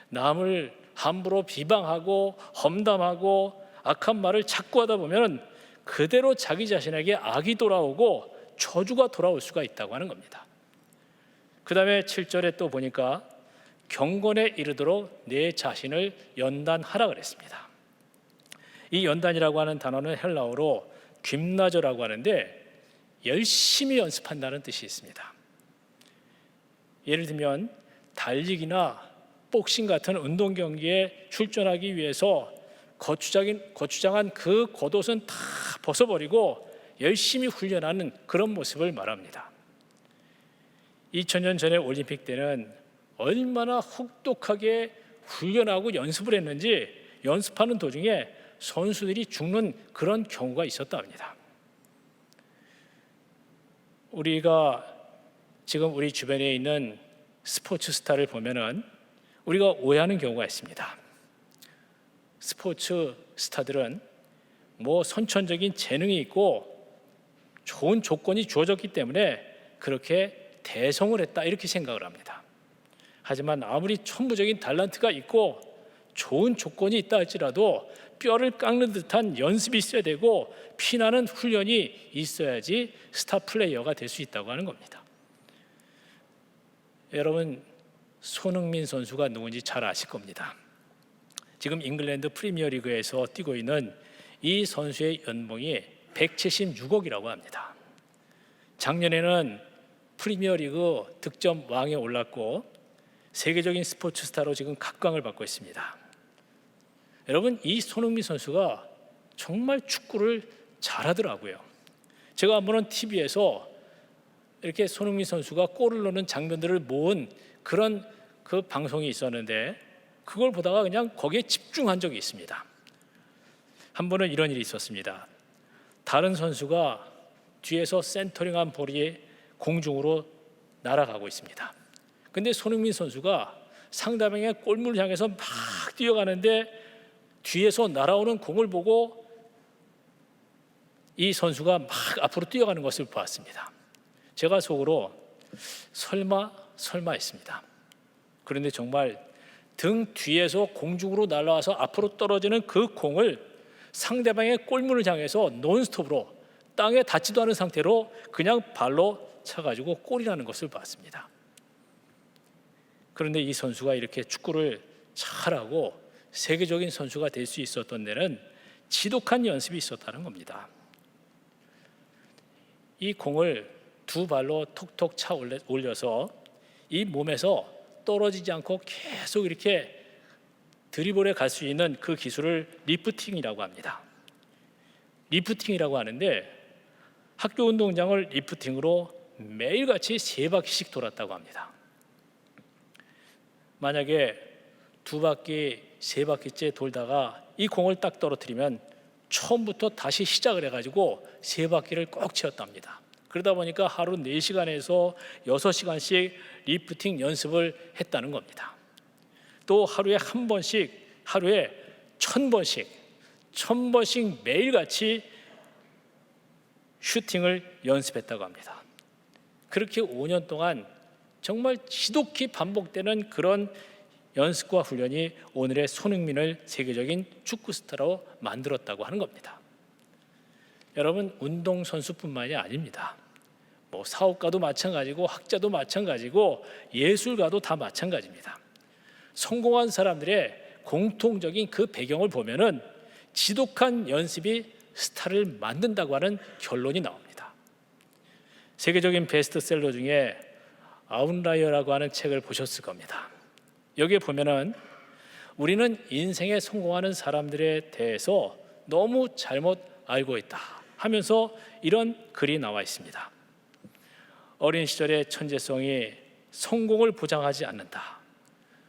남을 함부로 비방하고 험담하고 악한 말을 자꾸 하다 보면 그대로 자기 자신에게 악이 돌아오고 저주가 돌아올 수가 있다고 하는 겁니다. 그 다음에 7절에 또 보니까 경건에 이르도록 내 자신을 연단하라 그랬습니다. 이 연단이라고 하는 단어는 헬라어로 그나저라고 하는데 열심히 연습한다는 뜻이 있습니다. 예를 들면 달리기나 복싱 같은 운동 경기에 출전하기 위해서 거추장한 그 겉옷은 다 벗어버리고 열심히 훈련하는 그런 모습을 말합니다. 2000년 전에 올림픽 때는 얼마나 혹독하게 훈련하고 연습을 했는지 연습하는 도중에 선수들이 죽는 그런 경우가 있었다 합니다. 우리가 지금 우리 주변에 있는 스포츠 스타를 보면은 우리가 오해하는 경우가 있습니다. 스포츠 스타들은 뭐 선천적인 재능이 있고 좋은 조건이 주어졌기 때문에 그렇게 대성을 했다 이렇게 생각을 합니다. 하지만 아무리 천부적인 탤런트가 있고 좋은 조건이 있다 할지라도 뼈를 깎는 듯한 연습이 있어야 되고 피나는 훈련이 있어야지 스타 플레이어가 될 수 있다고 하는 겁니다. 여러분, 손흥민 선수가 누군지 잘 아실 겁니다. 지금 잉글랜드 프리미어리그에서 뛰고 있는 이 선수의 연봉이 176억이라고 합니다. 작년에는 프리미어리그 득점 왕에 올랐고 세계적인 스포츠 스타로 지금 각광을 받고 있습니다. 여러분, 이 손흥민 선수가 정말 축구를 잘하더라고요. 제가 한번은 TV에서 이렇게 손흥민 선수가 골을 넣는 장면들을 모은 그런 그 방송이 있었는데 그걸 보다가 그냥 거기에 집중한 적이 있습니다. 한 번은 이런 일이 있었습니다. 다른 선수가 뒤에서 센터링한 볼이 공중으로 날아가고 있습니다. 근데 손흥민 선수가 상대방의 골문을 향해서 막 뛰어가는데 뒤에서 날아오는 공을 보고 이 선수가 막 앞으로 뛰어가는 것을 보았습니다. 제가 속으로 설마 했습니다. 그런데 정말 등 뒤에서 공중으로 날아와서 앞으로 떨어지는 그 공을 상대방의 골문을 향해서 논스톱으로 땅에 닿지도 않은 상태로 그냥 발로 차가지고 골이라는 것을 봤습니다. 그런데 이 선수가 이렇게 축구를 잘하고 세계적인 선수가 될 수 있었던 데는 지독한 연습이 있었다는 겁니다. 이 공을 두 발로 톡톡 차 올려서 이 몸에서 떨어지지 않고 계속 이렇게 드리블에 갈 수 있는 그 기술을 리프팅이라고 합니다. 리프팅이라고 하는데 학교 운동장을 리프팅으로 매일같이 3바퀴씩 돌았다고 합니다. 만약에 2바퀴, 3바퀴째 돌다가 이 공을 딱 떨어뜨리면 처음부터 다시 시작을 해가지고 3바퀴를 꼭 채웠답니다. 그러다 보니까 하루 4시간에서 6시간씩 리프팅 연습을 했다는 겁니다. 또 하루에 한 번씩, 하루에 1000번씩 매일같이 슈팅을 연습했다고 합니다. 그렇게 5년 동안 정말 지독히 반복되는 그런 연습과 훈련이 오늘의 손흥민을 세계적인 축구 스타로 만들었다고 하는 겁니다. 여러분, 운동선수뿐만이 아닙니다. 뭐 사업가도 마찬가지고 학자도 마찬가지고 예술가도 다 마찬가지입니다. 성공한 사람들의 공통적인 그 배경을 보면은 지독한 연습이 스타를 만든다고 하는 결론이 나옵니다. 세계적인 베스트셀러 중에 아웃라이어라고 하는 책을 보셨을 겁니다. 여기에 보면은 우리는 인생에 성공하는 사람들에 대해서 너무 잘못 알고 있다 하면서 이런 글이 나와 있습니다. 어린 시절의 천재성이 성공을 보장하지 않는다.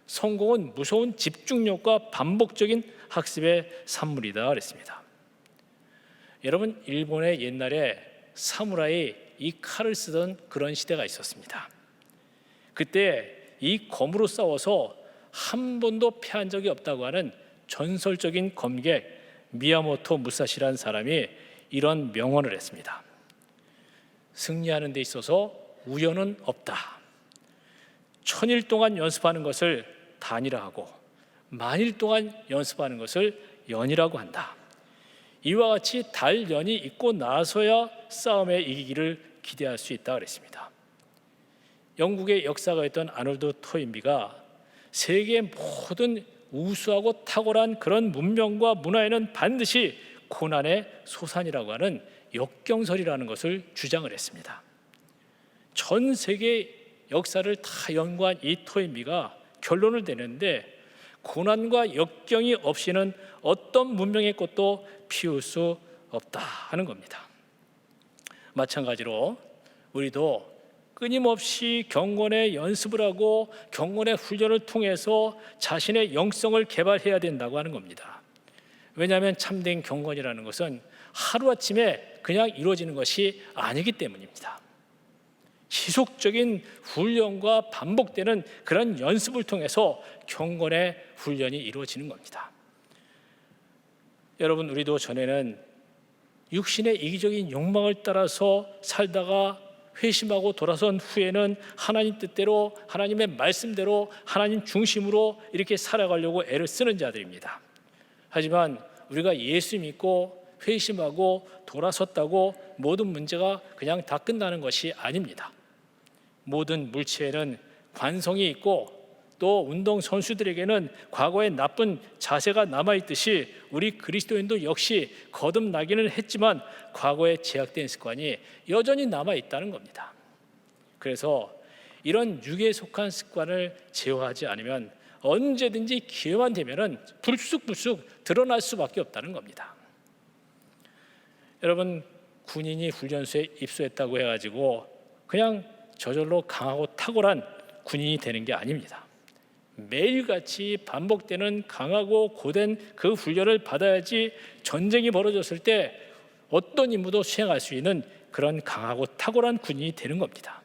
성공은 무서운 집중력과 반복적인 학습의 산물이다 그랬습니다. 여러분, 일본의 옛날에 사무라이 이 칼을 쓰던 그런 시대가 있었습니다. 그때 이 검으로 싸워서 한 번도 패한 적이 없다고 하는 전설적인 검객 미야모토 무사시라는 사람이 이런 명언을 했습니다. 승리하는 데 있어서 우연은 없다. 1000일 동안 연습하는 것을 단이라 하고 만일 동안 연습하는 것을 연이라고 한다. 이와 같이 단연이 있고 나서야 싸움에 이기기를 기대할 수 있다 그랬습니다. 영국의 역사가였던 아놀드 토인비가 세계의 모든 우수하고 탁월한 그런 문명과 문화에는 반드시 고난의 소산이라고 하는 역경설이라는 것을 주장을 했습니다. 전 세계 역사를 다 연구한 이 토인비가 결론을 내는데 고난과 역경이 없이는 어떤 문명의 꽃도 피울 수 없다 하는 겁니다. 마찬가지로 우리도 끊임없이 경건의 연습을 하고 경건의 훈련을 통해서 자신의 영성을 개발해야 된다고 하는 겁니다. 왜냐하면 참된 경건이라는 것은 하루아침에 그냥 이루어지는 것이 아니기 때문입니다. 지속적인 훈련과 반복되는 그런 연습을 통해서 경건의 훈련이 이루어지는 겁니다. 여러분, 우리도 전에는 육신의 이기적인 욕망을 따라서 살다가 회심하고 돌아선 후에는 하나님 뜻대로, 하나님의 말씀대로, 하나님 중심으로 이렇게 살아가려고 애를 쓰는 자들입니다. 하지만 우리가 예수 믿고 회심하고 돌아섰다고 모든 문제가 그냥 다 끝나는 것이 아닙니다. 모든 물체에는 관성이 있고 또 운동 선수들에게는 과거의 나쁜 자세가 남아있듯이 우리 그리스도인도 역시 거듭나기는 했지만 과거의 제약된 습관이 여전히 남아있다는 겁니다. 그래서 이런 육에 속한 습관을 제어하지 않으면 언제든지 기회만 되면은 불쑥불쑥 드러날 수밖에 없다는 겁니다. 여러분, 군인이 훈련소에 입소했다고 해가지고 그냥 저절로 강하고 탁월한 군인이 되는 게 아닙니다. 매일같이 반복되는 강하고 고된 그 훈련을 받아야지 전쟁이 벌어졌을 때 어떤 임무도 수행할 수 있는 그런 강하고 탁월한 군인이 되는 겁니다.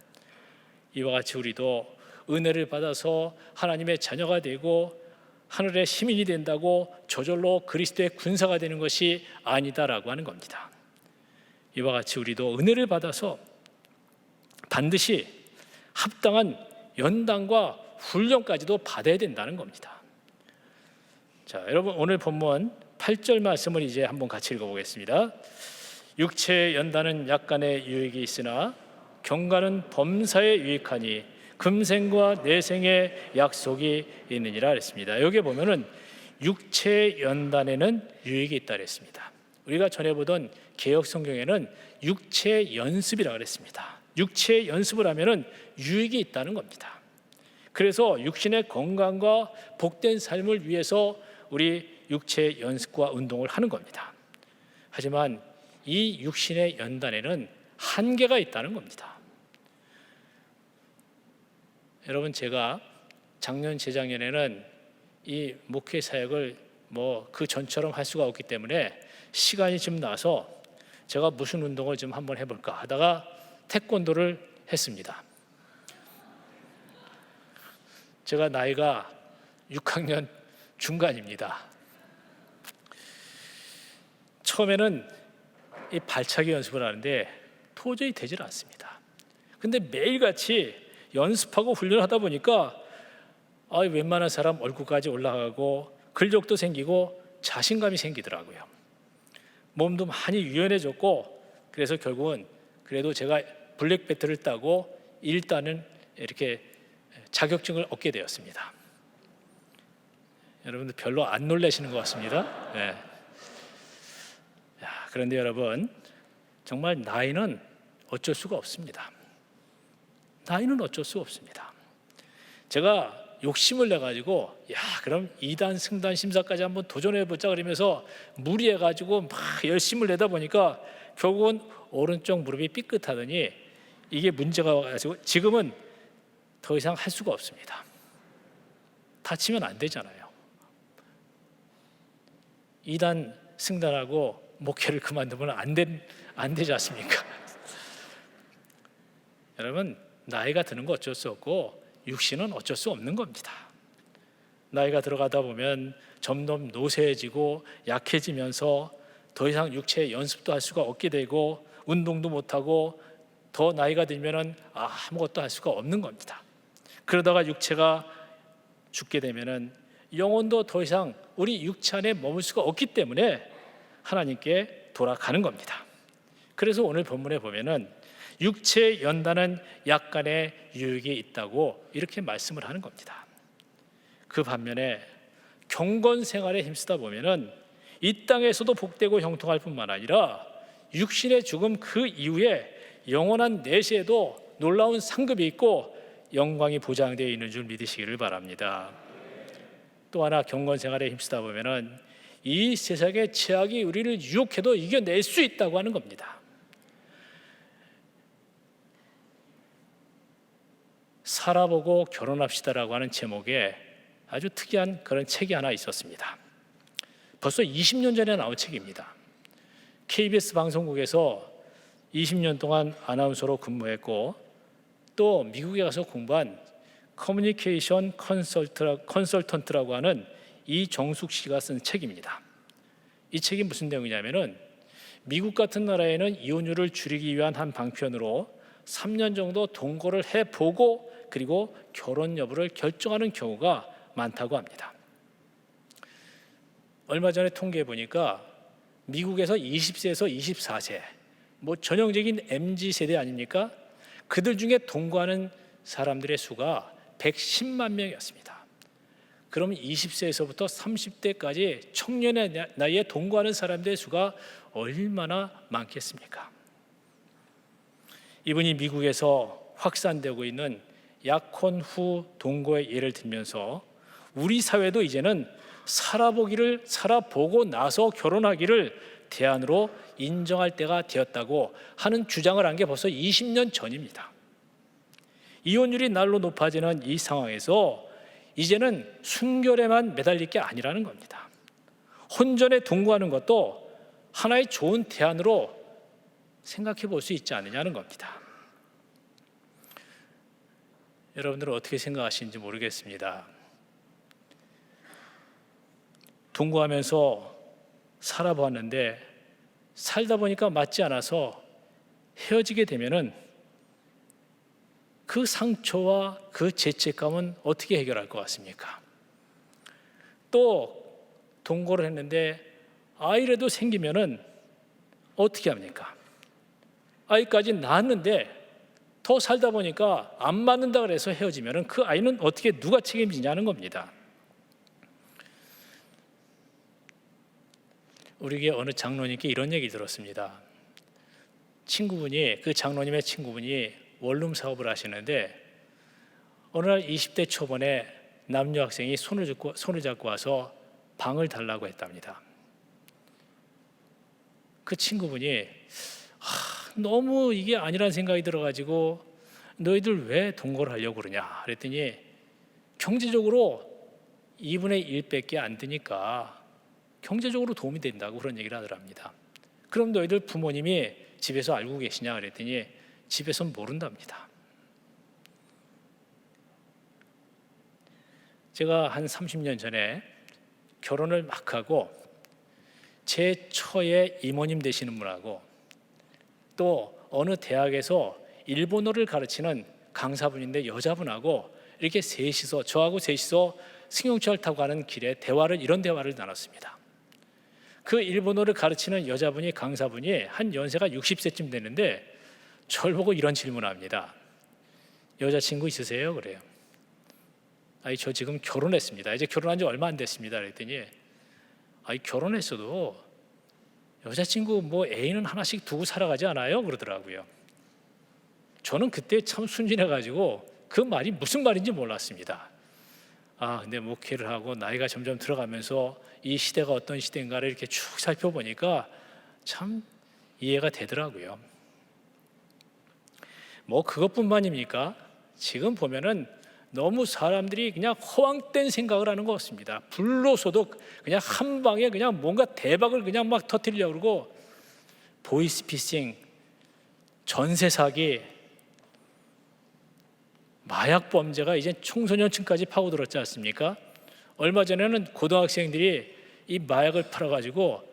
이와 같이 우리도 은혜를 받아서 하나님의 자녀가 되고 하늘의 시민이 된다고 저절로 그리스도의 군사가 되는 것이 아니다라고 하는 겁니다. 이와 같이 우리도 은혜를 받아서 반드시 합당한 연단과 훈련까지도 받아야 된다는 겁니다. 자, 여러분, 오늘 본문 8절 말씀을 이제 한번 같이 읽어보겠습니다. 육체의 연단은 약간의 유익이 있으나 경건은 범사에 유익하니 금생과 내생의 약속이 있느니라 했습니다. 여기 보면은 육체의 연단에는 유익이 있다 그랬습니다. 우리가 전에 보던 개역 성경에는 육체의 연습이라고 그랬습니다. 육체의 연습을 하면은 유익이 있다는 겁니다. 그래서 육신의 건강과 복된 삶을 위해서 우리 육체의 연습과 운동을 하는 겁니다. 하지만 이 육신의 연단에는 한계가 있다는 겁니다. 여러분, 제가 작년 재작년에는 이 목회 사역을 그 전처럼 할 수가 없기 때문에 시간이 좀 나서 제가 무슨 운동을 좀 한번 해볼까 하다가 태권도를 했습니다. 제가 나이가 6학년 중간입니다. 처음에는 이 발차기 연습을 하는데 도저히 되질 않습니다. 근데 매일같이 연습하고 훈련하다 보니까 웬만한 사람 얼굴까지 올라가고 근력도 생기고 자신감이 생기더라고요. 몸도 많이 유연해졌고 그래서 결국은 그래도 제가 블랙벨트를 따고 1단은 이렇게 자격증을 얻게 되었습니다. 여러분들 별로 안 놀라시는 것 같습니다. 네. 그런데 여러분, 정말 나이는 어쩔 수가 없습니다. 나이는 어쩔 수 없습니다. 제가 욕심을 내가지고 그럼 2단 승단 심사까지 한번 도전해보자 그러면서 무리해가지고 막 열심을 내다 보니까 결국은 오른쪽 무릎이 삐끗하더니 이게 문제가 와가지고 지금은 더 이상 할 수가 없습니다. 다치면 안 되잖아요. 2단 승단하고 목회를 그만두면 안 되지 않습니까? 여러분, 나이가 드는 거 어쩔 수 없고 육신은 어쩔 수 없는 겁니다. 나이가 들어가다 보면 점점 노쇠해지고 약해지면서 더 이상 육체 연습도 할 수가 없게 되고 운동도 못하고 더 나이가 들면 아무것도 할 수가 없는 겁니다. 그러다가 육체가 죽게 되면 영혼도 더 이상 우리 육체 안에 머물 수가 없기 때문에 하나님께 돌아가는 겁니다. 그래서 오늘 본문에 보면은 육체에 연다는 약간의 유익이 있다고 이렇게 말씀을 하는 겁니다. 그 반면에 경건 생활에 힘쓰다 보면은 이 땅에서도 복되고 형통할 뿐만 아니라 육신의 죽음 그 이후에 영원한 내세에도 놀라운 상급이 있고 영광이 보장되어 있는 줄 믿으시기를 바랍니다. 또 하나 경건 생활에 힘쓰다 보면은 이 세상의 죄악이 우리를 유혹해도 이겨낼 수 있다고 하는 겁니다. 살아보고 결혼합시다라고 하는 제목의 아주 특이한 그런 책이 하나 있었습니다. 벌써 20년 전에 나온 책입니다. KBS 방송국에서 20년 동안 아나운서로 근무했고 또 미국에 가서 공부한 커뮤니케이션 컨설턴트라고 하는 이정숙 씨가 쓴 책입니다. 이 책이 무슨 내용이냐면은 미국 같은 나라에는 이혼율을 줄이기 위한 한 방편으로 3년 정도 동거를 해보고 그리고 결혼 여부를 결정하는 경우가 많다고 합니다. 얼마 전에 통계해 보니까 미국에서 20세에서 24세 뭐 전형적인 MZ 세대 아닙니까? 그들 중에 동거하는 사람들의 수가 110만 명이었습니다. 그럼 20세에서부터 30대까지 청년의 나이에 동거하는 사람들의 수가 얼마나 많겠습니까? 이분이 미국에서 확산되고 있는 약혼 후 동거의 예를 들면서 우리 사회도 이제는 살아보고 나서 결혼하기를 대안으로 인정할 때가 되었다고 하는 주장을 한 게 벌써 20년 전입니다. 이혼율이 날로 높아지는 이 상황에서 이제는 순결에만 매달릴 게 아니라는 겁니다. 혼전에 동거하는 것도 하나의 좋은 대안으로 생각해 볼 수 있지 않느냐는 겁니다. 여러분들은 어떻게 생각하시는지 모르겠습니다. 동거하면서 살아보았는데 살다 보니까 맞지 않아서 헤어지게 되면은 그 상처와 그 죄책감은 어떻게 해결할 것 같습니까? 또 동거를 했는데 아이라도 생기면은 어떻게 합니까? 아이까지 낳았는데 더 살다 보니까 안 맞는다 그래서 헤어지면은 그 아이는 어떻게 누가 책임지냐는 겁니다. 우리에게 어느 장로님께 이런 얘기 들었습니다. 그 장로님의 친구분이 원룸 사업을 하시는데 어느 날 20대 초반에 남녀 학생이 손을 잡고 와서 방을 달라고 했답니다. 그 친구분이 너무 이게 아니란 생각이 들어가지고 너희들 왜 동거를 하려고 그러냐 그랬더니 경제적으로 2분의 1밖에 안 되니까 경제적으로 도움이 된다고 그런 얘기를 하더랍니다. 그럼 너희들 부모님이 집에서 알고 계시냐 그랬더니 집에서는 모른답니다. 제가 한 30년 전에 결혼을 막 하고 제 처의 이모님 되시는 분하고 또 어느 대학에서 일본어를 가르치는 강사분인데 여자분하고 이렇게 저하고 셋이서 승용차를 타고 가는 길에 이런 대화를 나눴습니다. 그 일본어를 가르치는 여자분이 강사분이 한 연세가 60세쯤 되는데 저를 보고 이런 질문을 합니다. 여자친구 있으세요? 그래요. 저 지금 결혼했습니다. 이제 결혼한 지 얼마 안 됐습니다. 그랬더니 결혼했어도 여자친구 애인은 하나씩 두고 살아가지 않아요? 그러더라고요. 저는 그때 참 순진해가지고 그 말이 무슨 말인지 몰랐습니다. 근데 목회를 하고 나이가 점점 들어가면서 이 시대가 어떤 시대인가를 이렇게 쭉 살펴보니까 참 이해가 되더라고요. 그것뿐만입니까? 지금 보면은 너무 사람들이 그냥 허황된 생각을 하는 것 같습니다. 불로소도 그냥 한 방에 그냥 뭔가 대박을 그냥 막 터뜨리려고 그러고 보이스피싱, 전세 사기, 마약 범죄가 이제 청소년층까지 파고들었지 않습니까? 얼마 전에는 고등학생들이 이 마약을 팔아가지고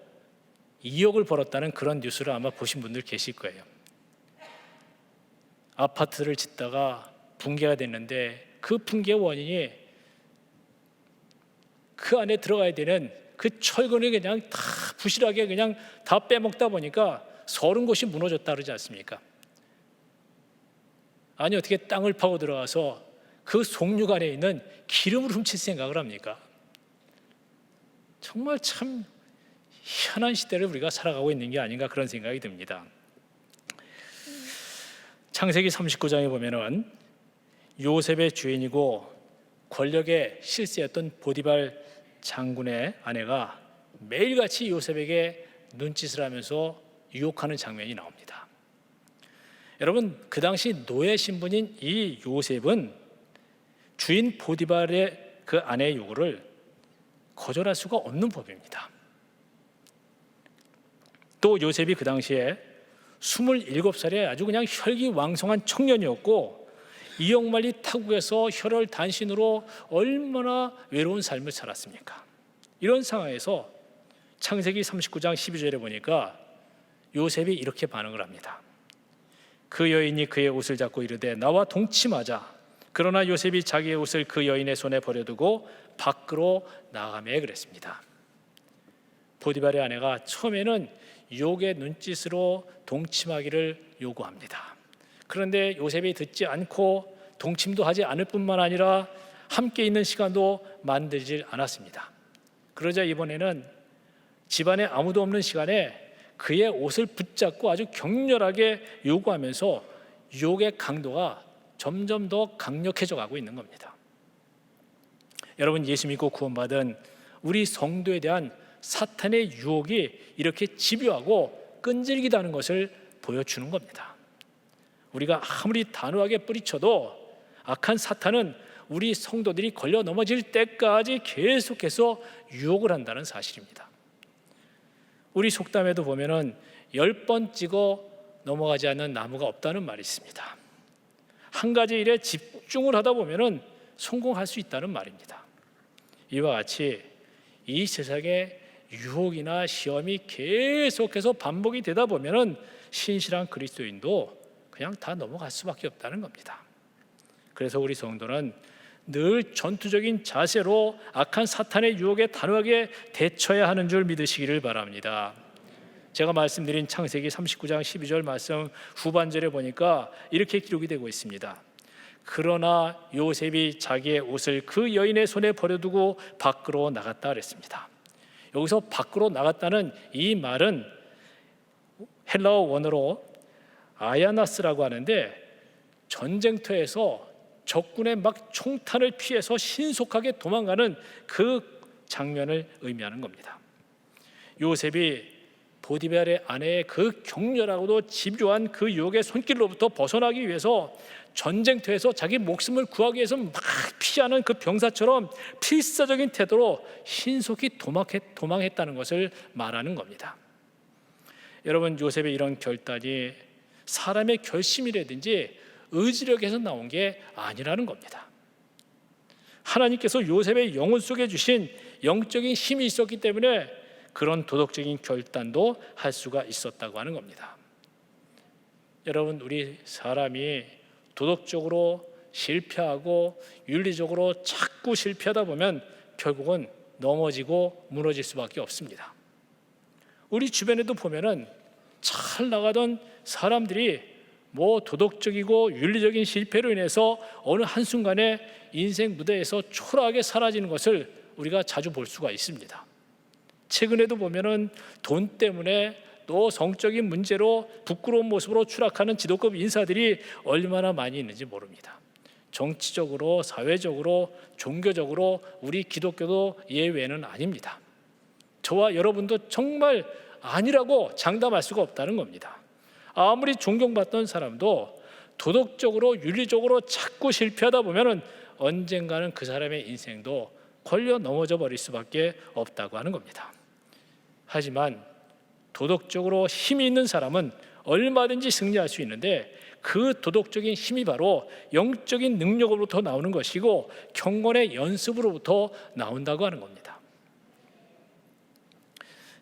2억을 벌었다는 그런 뉴스를 아마 보신 분들 계실 거예요. 아파트를 짓다가 붕괴가 됐는데 그 붕괴의 원인이 그 안에 들어가야 되는 그 철근을 그냥 다 부실하게 그냥 다 빼먹다 보니까 30곳이 무너졌다 그러지 않습니까? 아니 어떻게 땅을 파고 들어가서 그 속육 안에 있는 기름을 훔칠 생각을 합니까? 정말 참 희한한 시대를 우리가 살아가고 있는 게 아닌가 그런 생각이 듭니다. 창세기 39장에 보면은 요셉의 주인이고 권력의 실세였던 보디발 장군의 아내가 매일같이 요셉에게 눈짓을 하면서 유혹하는 장면이 나옵니다. 여러분, 그 당시 노예 신분인 이 요셉은 주인 보디발의 그 아내의 요구를 거절할 수가 없는 법입니다. 또 요셉이 그 당시에 27살에 아주 그냥 혈기왕성한 청년이었고 이역만리 타국에서 혈혈 단신으로 얼마나 외로운 삶을 살았습니까? 이런 상황에서 창세기 39장 12절에 보니까 요셉이 이렇게 반응을 합니다. 그 여인이 그의 옷을 잡고 이르되 나와 동침하자. 그러나 요셉이 자기의 옷을 그 여인의 손에 버려두고 밖으로 나가매 그랬습니다. 보디발의 아내가 처음에는 유혹의 눈짓으로 동침하기를 요구합니다. 그런데 요셉이 듣지 않고 동침도 하지 않을 뿐만 아니라 함께 있는 시간도 만들지 않았습니다. 그러자 이번에는 집안에 아무도 없는 시간에 그의 옷을 붙잡고 아주 격렬하게 요구하면서 유혹의 강도가 점점 더 강력해져 가고 있는 겁니다. 여러분, 예수 믿고 구원받은 우리 성도에 대한 사탄의 유혹이 이렇게 집요하고 끈질기다는 것을 보여주는 겁니다. 우리가 아무리 단호하게 뿌리쳐도 악한 사탄은 우리 성도들이 걸려 넘어질 때까지 계속해서 유혹을 한다는 사실입니다. 우리 속담에도 보면은 10번 찍어 넘어가지 않는 나무가 없다는 말이 있습니다. 한 가지 일에 집중을 하다 보면은 성공할 수 있다는 말입니다. 이와 같이 이 세상에 유혹이나 시험이 계속해서 반복이 되다 보면은 신실한 그리스도인도 그냥 다 넘어갈 수밖에 없다는 겁니다. 그래서 우리 성도는 늘 전투적인 자세로 악한 사탄의 유혹에 단호하게 대처해야 하는 줄 믿으시기를 바랍니다. 제가 말씀드린 창세기 39장 12절 말씀 후반절에 보니까 이렇게 기록이 되고 있습니다. 그러나 요셉이 자기의 옷을 그 여인의 손에 버려두고 밖으로 나갔다 그랬습니다. 여기서 밖으로 나갔다는 이 말은 헬라어 원어로 아야나스라고 하는데 전쟁터에서 적군의 막 총탄을 피해서 신속하게 도망가는 그 장면을 의미하는 겁니다. 요셉이 보디발의 아내의 그 격렬하고도 집요한 그 유혹의 손길로부터 벗어나기 위해서 전쟁터에서 자기 목숨을 구하기 위해서 막 피하는 그 병사처럼 필사적인 태도로 신속히 도망했다는 것을 말하는 겁니다. 여러분, 요셉의 이런 결단이 사람의 결심이라든지 의지력에서 나온 게 아니라는 겁니다. 하나님께서 요셉의 영혼 속에 주신 영적인 힘이 있었기 때문에 그런 도덕적인 결단도 할 수가 있었다고 하는 겁니다. 여러분, 우리 사람이 도덕적으로 실패하고 윤리적으로 자꾸 실패하다 보면 결국은 넘어지고 무너질 수밖에 없습니다. 우리 주변에도 보면은 잘 나가던 사람들이 뭐 도덕적이고 윤리적인 실패로 인해서 어느 한순간에 인생 무대에서 초라하게 사라지는 것을 우리가 자주 볼 수가 있습니다. 최근에도 보면은 돈 때문에 또 성적인 문제로 부끄러운 모습으로 추락하는 지도급 인사들이 얼마나 많이 있는지 모릅니다. 정치적으로, 사회적으로, 종교적으로 우리 기독교도 예외는 아닙니다. 저와 여러분도 정말 아니라고 장담할 수가 없다는 겁니다. 아무리 존경받던 사람도 도덕적으로, 윤리적으로 자꾸 실패하다 보면은 언젠가는 그 사람의 인생도 걸려 넘어져 버릴 수밖에 없다고 하는 겁니다. 하지만 도덕적으로 힘이 있는 사람은 얼마든지 승리할 수 있는데 그 도덕적인 힘이 바로 영적인 능력으로부터 나오는 것이고 경건의 연습으로부터 나온다고 하는 겁니다.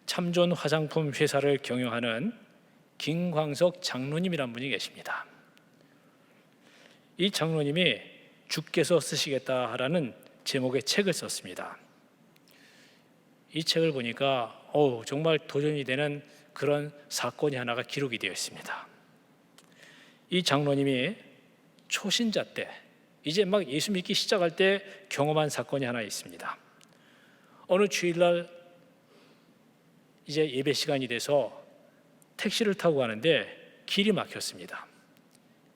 참존 화장품 회사를 경영하는 김광석 장로님이란 분이 계십니다. 이 장로님이 주께서 쓰시겠다라는 제목의 책을 썼습니다. 이 책을 보니까 정말 도전이 되는 그런 사건이 하나가 기록이 되어 있습니다. 이 장로님이 초신자 때, 이제 막 예수 믿기 시작할 때 경험한 사건이 하나 있습니다. 어느 주일날 이제 예배 시간이 돼서 택시를 타고 가는데 길이 막혔습니다.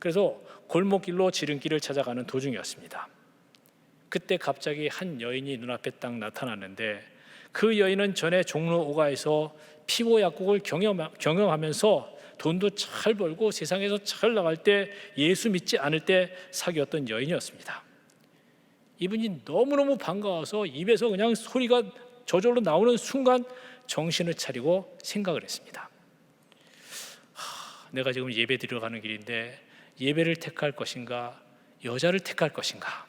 그래서 골목길로 지름길을 찾아가는 도중이었습니다. 그때 갑자기 한 여인이 눈앞에 딱 나타났는데, 그 여인은 전에 종로 5가에서 피부 약국을 경영하면서 돈도 잘 벌고 세상에서 잘 나갈 때 예수 믿지 않을 때 사귀었던 여인이었습니다. 이분이 너무너무 반가워서 입에서 그냥 소리가 저절로 나오는 순간 정신을 차리고 생각을 했습니다. 내가 지금 예배 드리러 가는 길인데 예배를 택할 것인가, 여자를 택할 것인가,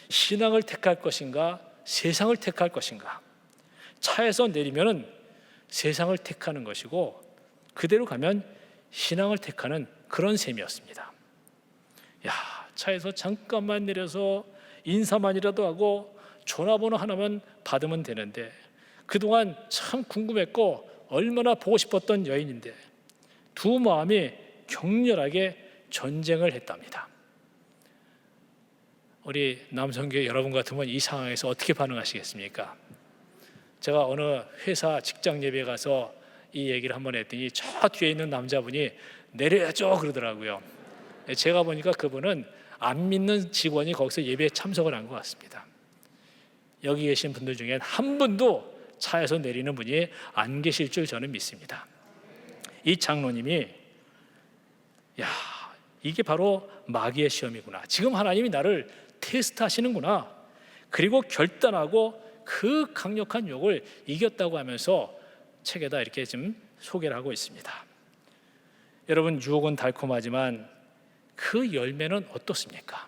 신앙을 택할 것인가, 세상을 택할 것인가. 차에서 내리면 세상을 택하는 것이고 그대로 가면 신앙을 택하는 그런 셈이었습니다. 차에서 잠깐만 내려서 인사만이라도 하고 전화번호 하나만 받으면 되는데, 그동안 참 궁금했고 얼마나 보고 싶었던 여인인데 두 마음이 격렬하게 전쟁을 했답니다. 우리 남성교회 여러분 같으면 이 상황에서 어떻게 반응하시겠습니까? 제가 어느 회사 직장 예배에 가서 이 얘기를 한번 했더니 저 뒤에 있는 남자분이 내려야죠 그러더라고요. 제가 보니까 그분은 안 믿는 직원이 거기서 예배에 참석을 한 것 같습니다. 여기 계신 분들 중에 한 분도 차에서 내리는 분이 안 계실 줄 저는 믿습니다. 이 장로님이 이게 바로 마귀의 시험이구나, 지금 하나님이 나를 테스트하시는구나, 그리고 결단하고 그 강력한 유혹을 이겼다고 하면서 책에다 이렇게 좀 소개를 하고 있습니다. 여러분, 유혹은 달콤하지만 그 열매는 어떻습니까?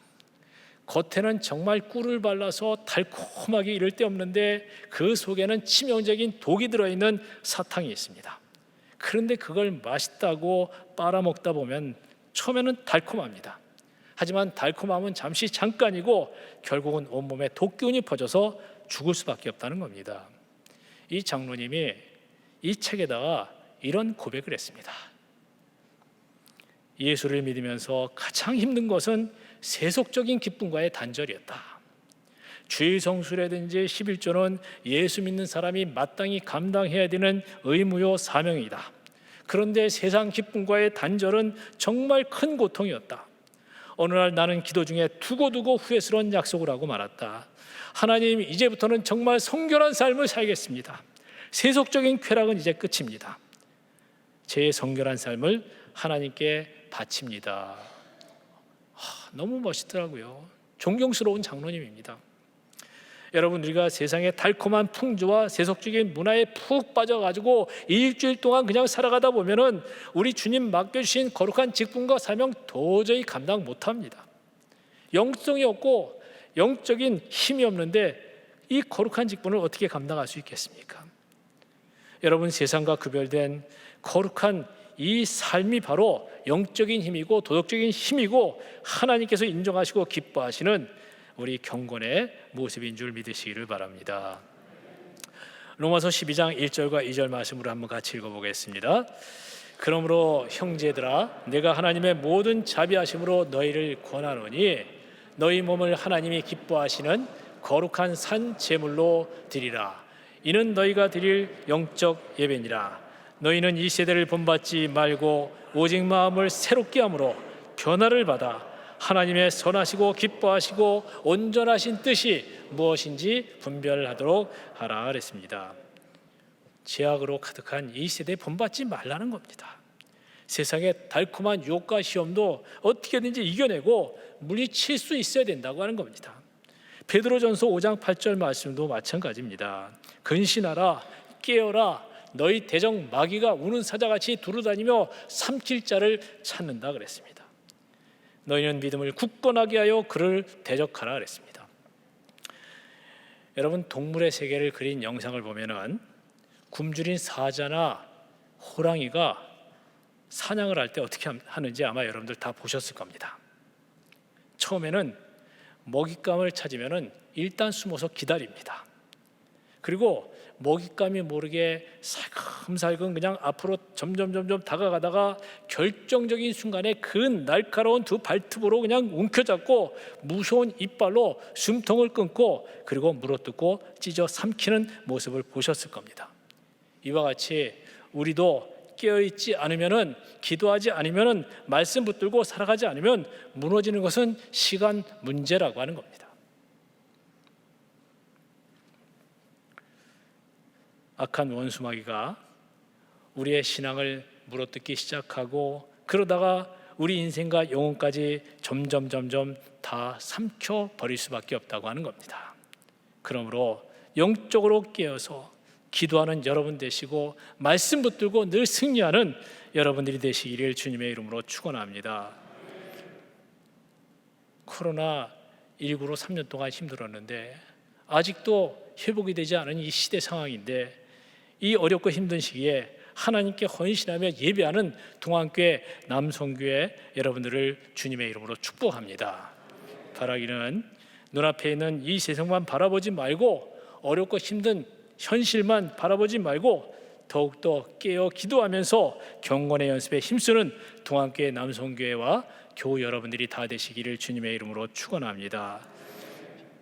겉에는 정말 꿀을 발라서 달콤하게 이를 데 없는데 그 속에는 치명적인 독이 들어있는 사탕이 있습니다. 그런데 그걸 맛있다고 빨아먹다 보면 처음에는 달콤합니다. 하지만 달콤함은 잠시 잠깐이고 결국은 온몸에 독균이 퍼져서 죽을 수밖에 없다는 겁니다. 이 장로님이 이 책에다가 이런 고백을 했습니다. 예수를 믿으면서 가장 힘든 것은 세속적인 기쁨과의 단절이었다. 주일 성수라든지 11조는 예수 믿는 사람이 마땅히 감당해야 되는 의무요 사명이다. 그런데 세상 기쁨과의 단절은 정말 큰 고통이었다. 어느 날 나는 기도 중에 두고두고 후회스러운 약속을 하고 말았다. 하나님, 이제부터는 정말 성결한 삶을 살겠습니다. 세속적인 쾌락은 이제 끝입니다. 제 성결한 삶을 하나님께 바칩니다. 너무 멋있더라고요. 존경스러운 장로님입니다. 여러분, 우리가 세상의 달콤한 풍조와 세속적인 문화에 푹 빠져가지고 일주일 동안 그냥 살아가다 보면은 우리 주님 맡겨주신 거룩한 직분과 사명 도저히 감당 못합니다. 영성이 없고 영적인 힘이 없는데 이 거룩한 직분을 어떻게 감당할 수 있겠습니까? 여러분, 세상과 구별된 거룩한 이 삶이 바로 영적인 힘이고 도덕적인 힘이고 하나님께서 인정하시고 기뻐하시는 우리 경건의 모습인 줄 믿으시기를 바랍니다. 로마서 12장 1절과 2절 말씀으로 한번 같이 읽어보겠습니다. 그러므로 형제들아, 내가 하나님의 모든 자비하심으로 너희를 권하노니 너희 몸을 하나님이 기뻐하시는 거룩한 산 제물로 드리라. 이는 너희가 드릴 영적 예배니라. 너희는 이 세대를 본받지 말고 오직 마음을 새롭게 함으로 변화를 받아 하나님의 선하시고 기뻐하시고 온전하신 뜻이 무엇인지 분별하도록 하라 그랬습니다. 죄악으로 가득한 이 세대에 본받지 말라는 겁니다. 세상의 달콤한 유혹과 시험도 어떻게든지 이겨내고 물리칠 수 있어야 된다고 하는 겁니다. 베드로전서 5장 8절 말씀도 마찬가지입니다. 근신하라, 깨어라, 너희 대적 마귀가 우는 사자같이 두루다니며 삼킬 자를 찾는다 그랬습니다. 너희는 믿음을 굳건하게 하여 그를 대적하라 그랬습니다. 여러분, 동물의 세계를 그린 영상을 보면은 굶주린 사자나 호랑이가 사냥을 할 때 어떻게 하는지 아마 여러분들 다 보셨을 겁니다. 처음에는 먹잇감을 찾으면은 일단 숨어서 기다립니다. 그리고 먹잇감이 모르게 살금살금 그냥 앞으로 점점 다가가다가 결정적인 순간에 그 날카로운 두 발톱으로 그냥 움켜잡고 무서운 이빨로 숨통을 끊고 그리고 물어뜯고 찢어 삼키는 모습을 보셨을 겁니다. 이와 같이 우리도 깨어있지 않으면은, 기도하지 않으면은, 말씀 붙들고 살아가지 않으면 무너지는 것은 시간 문제라고 하는 겁니다. 악한 원수마귀가 우리의 신앙을 물어뜯기 시작하고 그러다가 우리 인생과 영혼까지 점점 다 삼켜 버릴 수밖에 없다고 하는 겁니다. 그러므로 영적으로 깨어서 기도하는 여러분 되시고 말씀 붙들고 늘 승리하는 여러분들이 되시기를 주님의 이름으로 축원합니다. 코로나19로 3년 동안 힘들었는데 아직도 회복이 되지 않은 이 시대 상황인데, 이 어렵고 힘든 시기에 하나님께 헌신하며 예배하는 동안교회 남성교회 여러분들을 주님의 이름으로 축복합니다. 바라기는 눈앞에 있는 이 세상만 바라보지 말고 어렵고 힘든 현실만 바라보지 말고 더욱더 깨어 기도하면서 경건의 연습에 힘쓰는 동안교회 남성교회와 교우 여러분들이 다 되시기를 주님의 이름으로 축원합니다.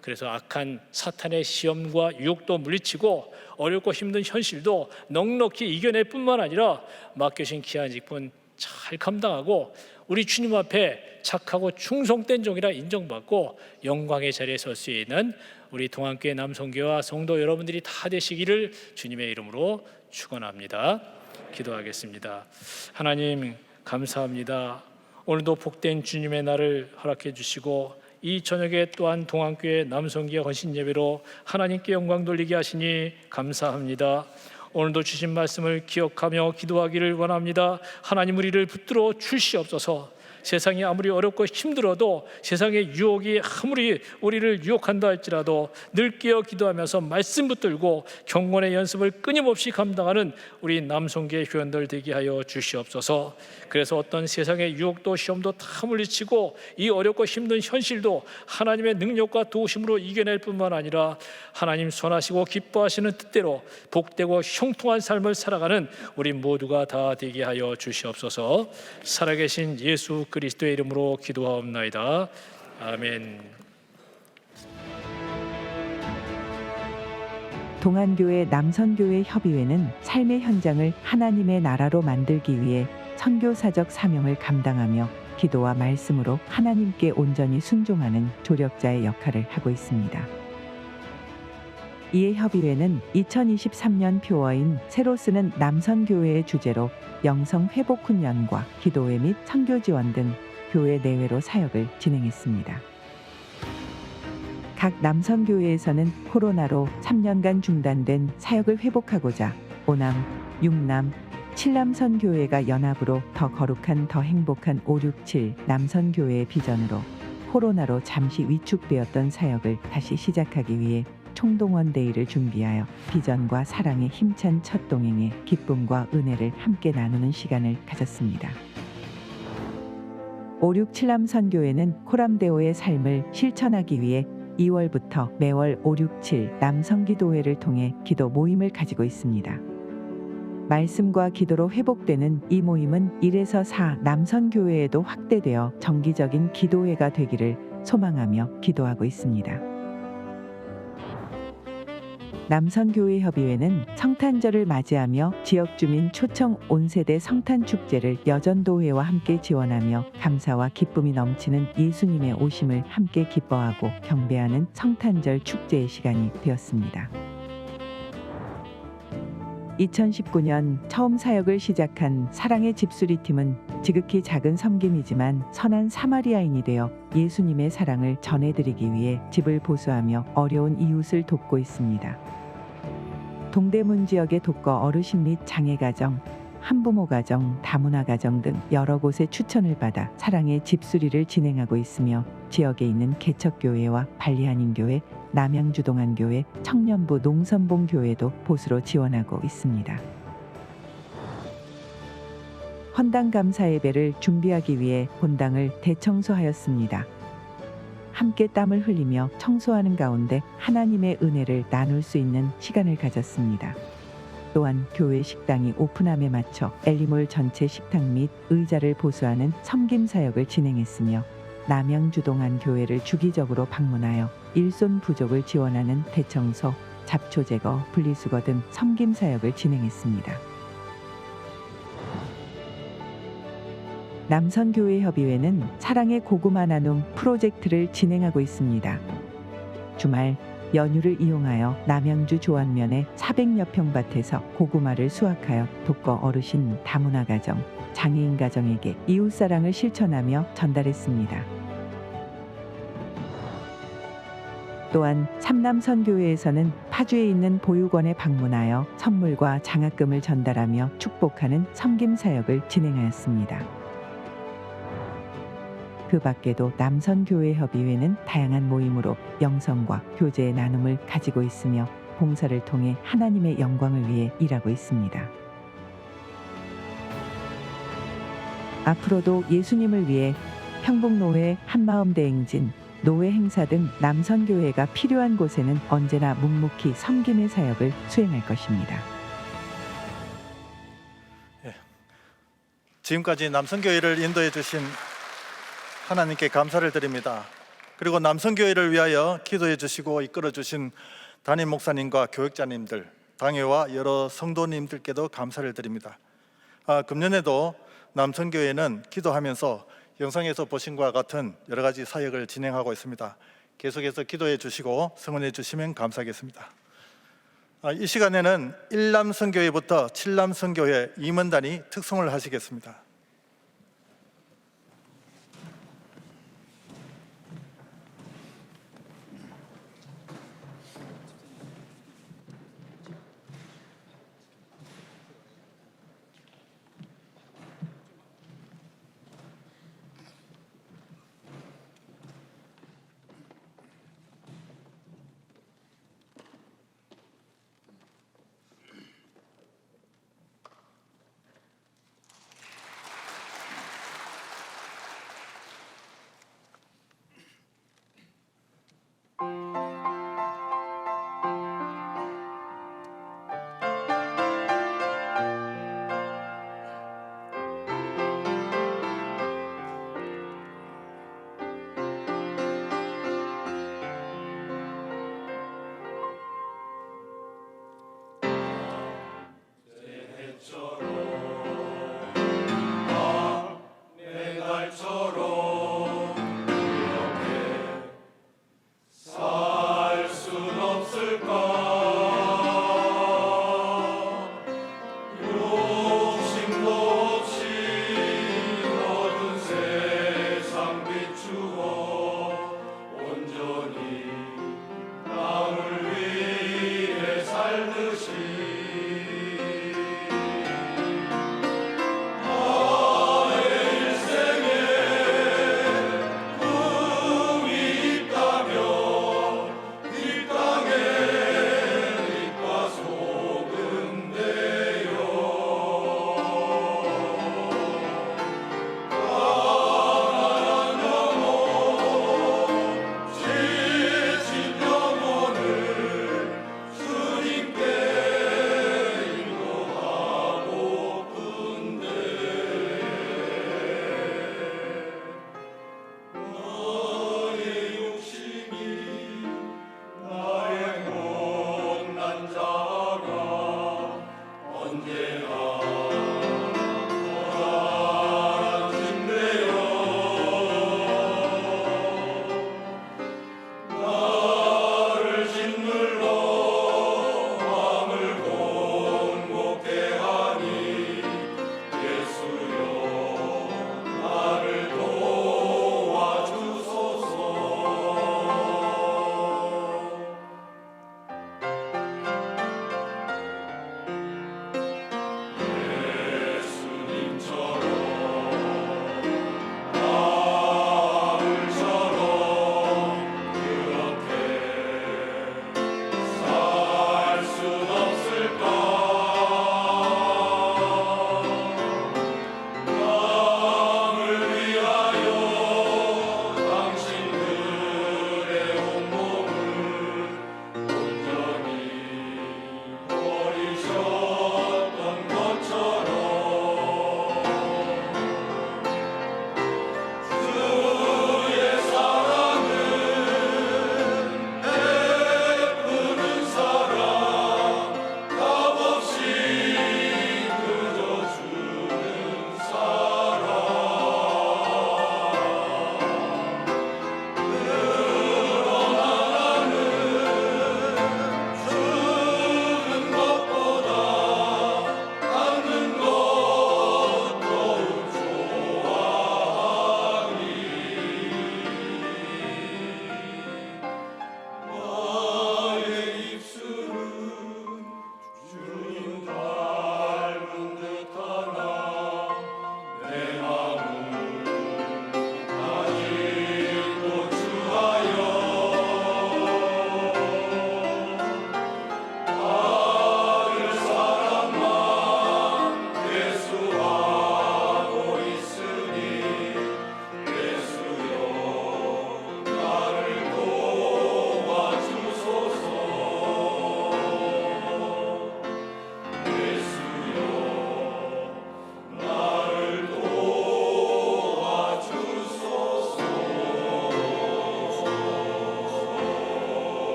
그래서 악한 사탄의 시험과 유혹도 물리치고 어렵고 힘든 현실도 넉넉히 이겨낼 뿐만 아니라 맡겨진 귀한 직분 잘 감당하고 우리 주님 앞에 착하고 충성된 종이라 인정받고 영광의 자리에 설 수 있는 우리 동안교회 남성교회와 성도 여러분들이 다 되시기를 주님의 이름으로 축원합니다. 기도하겠습니다. 하나님 감사합니다. 오늘도 복된 주님의 날을 허락해 주시고 이 저녁에 또한 동안교회 남성교회 헌신 예배로 하나님께 영광 돌리게 하시니 감사합니다. 오늘도 주신 말씀을 기억하며 기도하기를 원합니다. 하나님 우리를 붙들어 주시옵소서. 세상이 아무리 어렵고 힘들어도 세상의 유혹이 아무리 우리를 유혹한다 할지라도 늘 깨어 기도하면서 말씀 붙들고 경건의 연습을 끊임없이 감당하는 우리 남성교회 회원들 되게 하여 주시옵소서. 그래서 어떤 세상의 유혹도 시험도 다 물리치고 이 어렵고 힘든 현실도 하나님의 능력과 도우심으로 이겨낼 뿐만 아니라 하나님 선하시고 기뻐하시는 뜻대로 복되고 형통한 삶을 살아가는 우리 모두가 다 되게 하여 주시옵소서. 살아계신 예수 그리스도의 이름으로 기도하옵나이다. 아멘. 동안교회 남선교회 협의회는 삶의 현장을 하나님의 나라로 만들기 위해 선교사적 사명을 감당하며 기도와 말씀으로 하나님께 온전히 순종하는 조력자의 역할을 하고 있습니다. 이에 협의회는 2023년 표어인 새로 쓰는 남선교회의 주제로 영성 회복 훈련과 기도회 및 선교 지원 등 교회 내외로 사역을 진행했습니다. 각 남선교회에서는 코로나로 3년간 중단된 사역을 회복하고자 5남, 6남, 7남 선교회가 연합으로 더 거룩한 더 행복한 567 남선교회의 비전으로 코로나로 잠시 위축되었던 사역을 다시 시작하기 위해 총동원 데이를 준비하여 비전과 사랑의 힘찬 첫 동행에 기쁨과 은혜를 함께 나누는 시간을 가졌습니다. 567남 선교회는 코람데오의 삶을 실천하기 위해 2월부터 매월 567 남성기도회를 통해 기도 모임을 가지고 있습니다. 말씀과 기도로 회복되는 이 모임은 1에서 4 남선교회에도 확대되어 정기적인 기도회가 되기를 소망하며 기도하고 있습니다. 남선교회협의회는 성탄절을 맞이하며 지역주민 초청 온세대 성탄축제를 여전도회와 함께 지원하며 감사와 기쁨이 넘치는 예수님의 오심을 함께 기뻐하고 경배하는 성탄절 축제의 시간이 되었습니다. 2019년 처음 사역을 시작한 사랑의 집수리팀은 지극히 작은 섬김이지만 선한 사마리아인이 되어 예수님의 사랑을 전해드리기 위해 집을 보수하며 어려운 이웃을 돕고 있습니다. 동대문 지역의 독거 어르신 및 장애가정, 한부모 가정, 다문화 가정 등 여러 곳의 추천을 받아 사랑의 집수리를 진행하고 있으며 지역에 있는 개척교회와 발리한인교회, 남양주동안교회, 청년부 농선봉교회도 보수로 지원하고 있습니다. 헌당 감사 예배를 준비하기 위해 본당을 대청소하였습니다. 함께 땀을 흘리며 청소하는 가운데 하나님의 은혜를 나눌 수 있는 시간을 가졌습니다. 또한 교회 식당이 오픈함에 맞춰 엘리몰 전체 식당 및 의자를 보수하는 섬김 사역을 진행했으며 남양주동안 교회를 주기적으로 방문하여 일손 부족을 지원하는 대청소, 잡초 제거, 분리수거 등 섬김 사역을 진행했습니다. 남선교회협의회는 사랑의 고구마 나눔 프로젝트를 진행하고 있습니다. 주말 연휴를 이용하여 남양주 조안면의 400여 평 밭에서 고구마를 수확하여 독거 어르신 다문화 가정, 장애인 가정에게 이웃사랑을 실천하며 전달했습니다. 또한 삼남선교회에서는 파주에 있는 보육원에 방문하여 선물과 장학금을 전달하며 축복하는 섬김 사역을 진행하였습니다. 그 밖에도 남선교회협의회는 다양한 모임으로 영성과 교제의 나눔을 가지고 있으며 봉사를 통해 하나님의 영광을 위해 일하고 있습니다. 앞으로도 예수님을 위해 평북노회 한마음 대행진, 노회 행사 등 남선교회가 필요한 곳에는 언제나 묵묵히 섬김의 사역을 수행할 것입니다. 지금까지 남선교회를 인도해 주신 하나님께 감사를 드립니다. 그리고 남선교회를 위하여 기도해 주시고 이끌어 주신 담임 목사님과 교육자님들, 당회와 여러 성도님들께도 감사를 드립니다. 금년에도 남선교회는 기도하면서 영상에서 보신 것과 같은 여러 가지 사역을 진행하고 있습니다. 계속해서 기도해 주시고 성원해 주시면 감사하겠습니다. 이 시간에는 1남선교회부터 7남선교회 임원단이 특송을 하시겠습니다.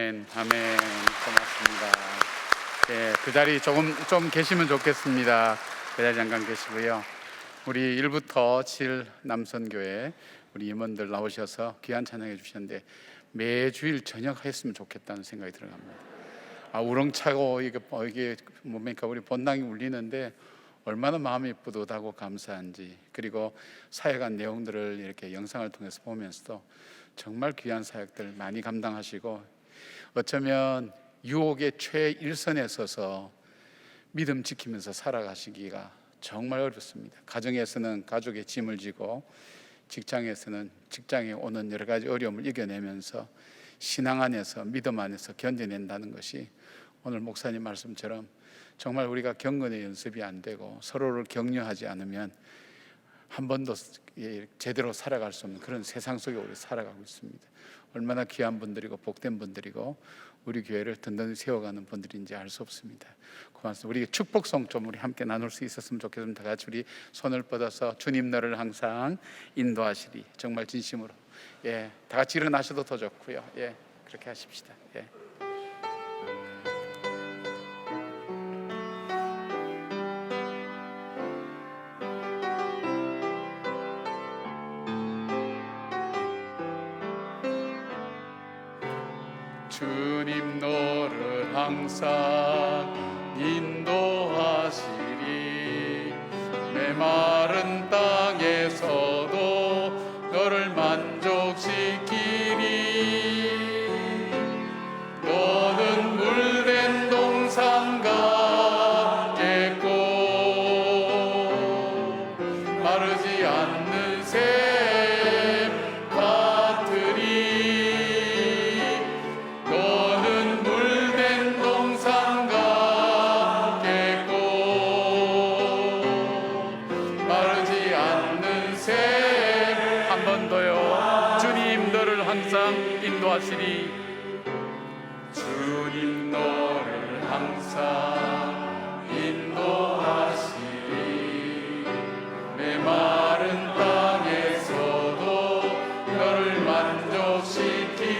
아멘, 아멘. 고맙습니다. 예, 그 자리 좀 계시면 좋겠습니다. 그 자리 잠깐 계시고요. 우리 1부터 7 남선교회 우리 임원들 나오셔서 귀한 찬양해 주셨는데 매주일 저녁 했으면 좋겠다는 생각이 들어갑니다. 우렁차고 이게 뭡니까, 우리 본당이 울리는데 얼마나 마음이 뿌듯하고 감사한지, 그리고 사역한 내용들을 이렇게 영상을 통해서 보면서도 정말 귀한 사역들 많이 감당하시고, 어쩌면 유혹의 최일선에 서서 믿음 지키면서 살아가시기가 정말 어렵습니다. 가정에서는 가족의 짐을 지고, 직장에서는 직장에 오는 여러 가지 어려움을 이겨내면서 신앙 안에서, 믿음 안에서 견뎌낸다는 것이 오늘 목사님 말씀처럼 정말 우리가 경건의 연습이 안 되고 서로를 격려하지 않으면 한 번도 제대로 살아갈 수 없는 그런 세상 속에 우리 살아가고 있습니다. 얼마나 귀한 분들이고 복된 분들이고 우리 교회를 든든히 세워가는 분들인지 알 수 없습니다. 고맙습니다. 우리 축복송 좀 우리 함께 나눌 수 있었으면 좋겠습니다. 다 같이 우리 손을 뻗어서 주님 너를 항상 인도하시리, 정말 진심으로, 예, 다 같이 일어나셔도 더 좋고요. 예, 그렇게 하십시다. 예. 주님 너를 항상 인도하시리, 메마른 땅에서도 너를 만족시키리. 너는 물된 동산 같겠고 마르지 않는 샘 같으리. 너는 물된 동산 같겠고 마르지 않는 샘. 한 번 더요. 주님 너를 항상 인도하시리. 주님 너를 항상 인도하시리, 메마른 땅에서도 너를 만족시키리.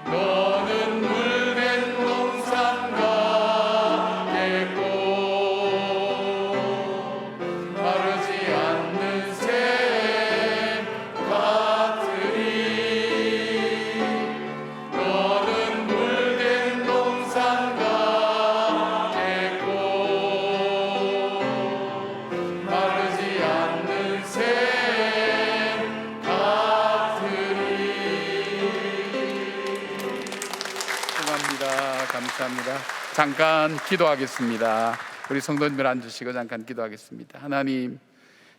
너는 물된 동산 같겠고 마르지 않는 샘 같으리. 너는 물된 동산 같겠고 마르지 않는 샘 같으리. 고맙습니다. 감사합니다. 잠깐 기도하겠습니다. 우리 성도님들 앉으시고 잠깐 기도하겠습니다. 하나님,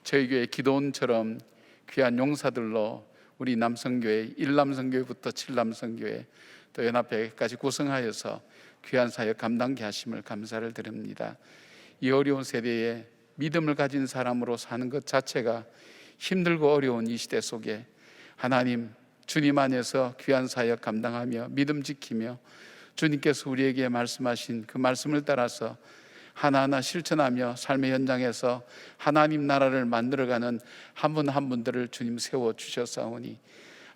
저희 교회 기도원처럼 귀한 용사들로 우리 남성교회 1남성교회부터 7남성교회 또 연합회까지 구성하여서 귀한 사역 감당케 하심을 감사를 드립니다. 이 어려운 세대에 믿음을 가진 사람으로 사는 것 자체가 힘들고 어려운 이 시대 속에 하나님, 주님 안에서 귀한 사역 감당하며 믿음 지키며 주님께서 우리에게 말씀하신 그 말씀을 따라서 하나하나 실천하며 삶의 현장에서 하나님 나라를 만들어가는 한 분 한 분들을 주님 세워주셨사오니,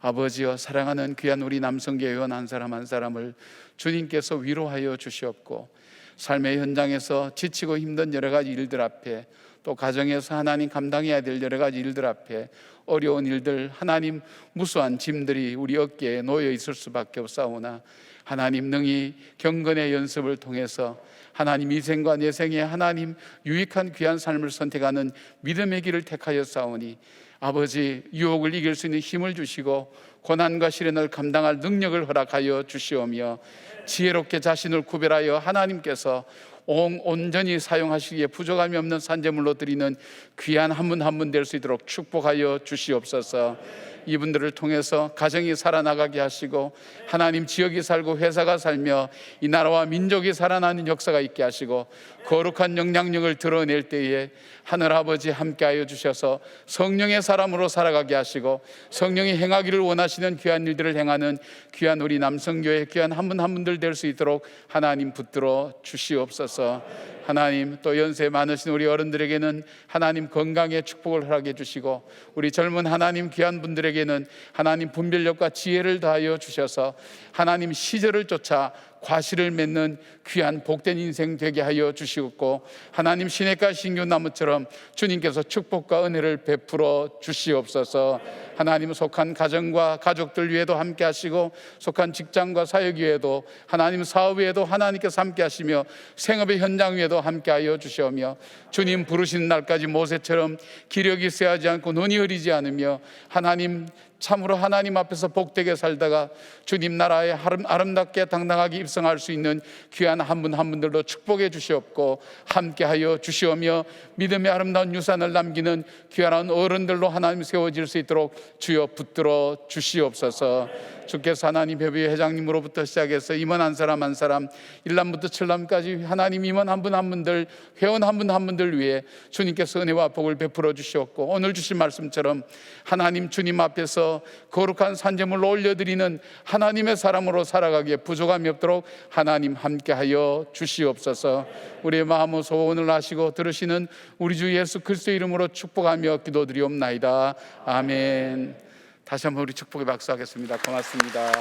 아버지여, 사랑하는 귀한 우리 남성교회 의원 한 사람 한 사람을 주님께서 위로하여 주시옵고, 삶의 현장에서 지치고 힘든 여러 가지 일들 앞에, 또 가정에서 하나님 감당해야 될 여러 가지 일들 앞에 어려운 일들, 하나님 무수한 짐들이 우리 어깨에 놓여 있을 수밖에 없사오나, 하나님 능히 경건의 연습을 통해서 하나님 이생과 내생에 하나님 유익한 귀한 삶을 선택하는 믿음의 길을 택하여 싸우니, 아버지, 유혹을 이길 수 있는 힘을 주시고 고난과 시련을 감당할 능력을 허락하여 주시오며, 지혜롭게 자신을 구별하여 하나님께서 온전히 사용하시기에 부족함이 없는 산재물로 드리는 귀한 한 분 한 분 될 수 있도록 축복하여 주시옵소서. 이분들을 통해서 가정이 살아나가게 하시고, 하나님 지역이 살고 회사가 살며 이 나라와 민족이 살아나는 역사가 있게 하시고, 거룩한 영향력을 드러낼 때에 하늘아버지 함께하여 주셔서 성령의 사람으로 살아가게 하시고, 성령이 행하기를 원하시는 귀한 일들을 행하는 귀한 우리 남성교회 귀한 한 분 한 분들 될 수 있도록 하나님 붙들어 주시옵소서. 하나님, 또 연세 많으신 우리 어른들에게는 하나님 건강의 축복을 허락해 주시고, 우리 젊은 하나님 귀한 분들에게 우리에게는 하나님 분별력과 지혜를 다하여 주셔서 하나님 시절을 쫓아 과실을 맺는 귀한 복된 인생 되게 하여 주시옵고, 하나님 시냇가 신규나무처럼 주님께서 축복과 은혜를 베풀어 주시옵소서. 하나님 속한 가정과 가족들 위에도 함께 하시고, 속한 직장과 사역 위에도, 하나님 사업 위에도 하나님께서 함께 하시며, 생업의 현장 위에도 함께 하여 주시오며, 주님 부르시는 날까지 모세처럼 기력이 쇠하지 않고 눈이 흐리지 않으며, 하나님 참으로 하나님 앞에서 복되게 살다가 주님 나라에 아름답게 당당하게 입성할 수 있는 귀한 한 분 한 분들도 축복해 주시옵고 함께하여 주시오며, 믿음의 아름다운 유산을 남기는 귀한 어른들로 하나님 세워질 수 있도록 주여 붙들어 주시옵소서. 주께서 하나님 협의회 회장님으로부터 시작해서 임원 한 사람 한 사람, 1남부터 7남까지 하나님 임원 한 분 한 분들, 회원 한 분 한 분들 위해 주님께서 은혜와 복을 베풀어 주시옵고, 오늘 주신 말씀처럼 하나님 주님 앞에서 거룩한 산제물로 올려드리는 하나님의 사람으로 살아가기에 부족함이 없도록 하나님 함께하여 주시옵소서. 우리의 마음의 소원을 아시고 들으시는 우리 주 예수 그리스도의 이름으로 축복하며 기도드리옵나이다. 아멘. 다시 한번 우리 축복의 박수 하겠습니다. 고맙습니다.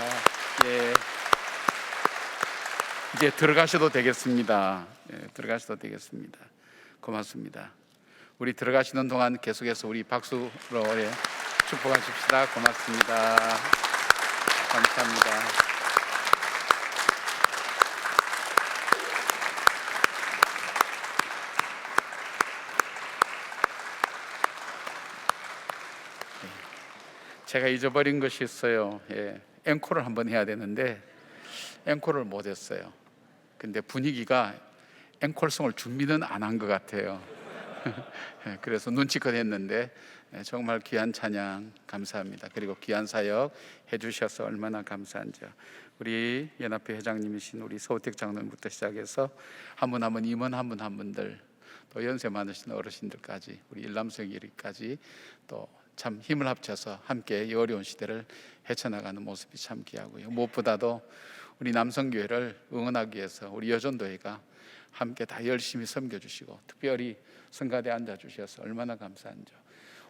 예. 이제 들어가셔도 되겠습니다. 예, 들어가셔도 되겠습니다. 고맙습니다. 우리 들어가시는 동안 계속해서 우리 박수로 축복하십시다. 고맙습니다. 감사합니다. 제가 잊어버린 것이 있어요. 예, 앵콜을 한번 해야 되는데 앵콜을 못했어요. 근데 분위기가 앵콜송을 준비는 안 한 것 같아요. 그래서 눈치껏 했는데 정말 귀한 찬양 감사합니다. 그리고 귀한 사역 해주셔서 얼마나 감사한지요. 우리 연합회 회장님이신 우리 서우택 장로님부터 시작해서 한 분 한 분 임원 한 분 한 분들, 또 연세 많으신 어르신들까지 우리 일남성일까지 또 참 힘을 합쳐서 함께 이 어려운 시대를 헤쳐나가는 모습이 참 귀하고요. 무엇보다도 우리 남성교회를 응원하기 위해서 우리 여전도회가 함께 다 열심히 섬겨주시고, 특별히 성가대에 앉아주셔서 얼마나 감사한죠.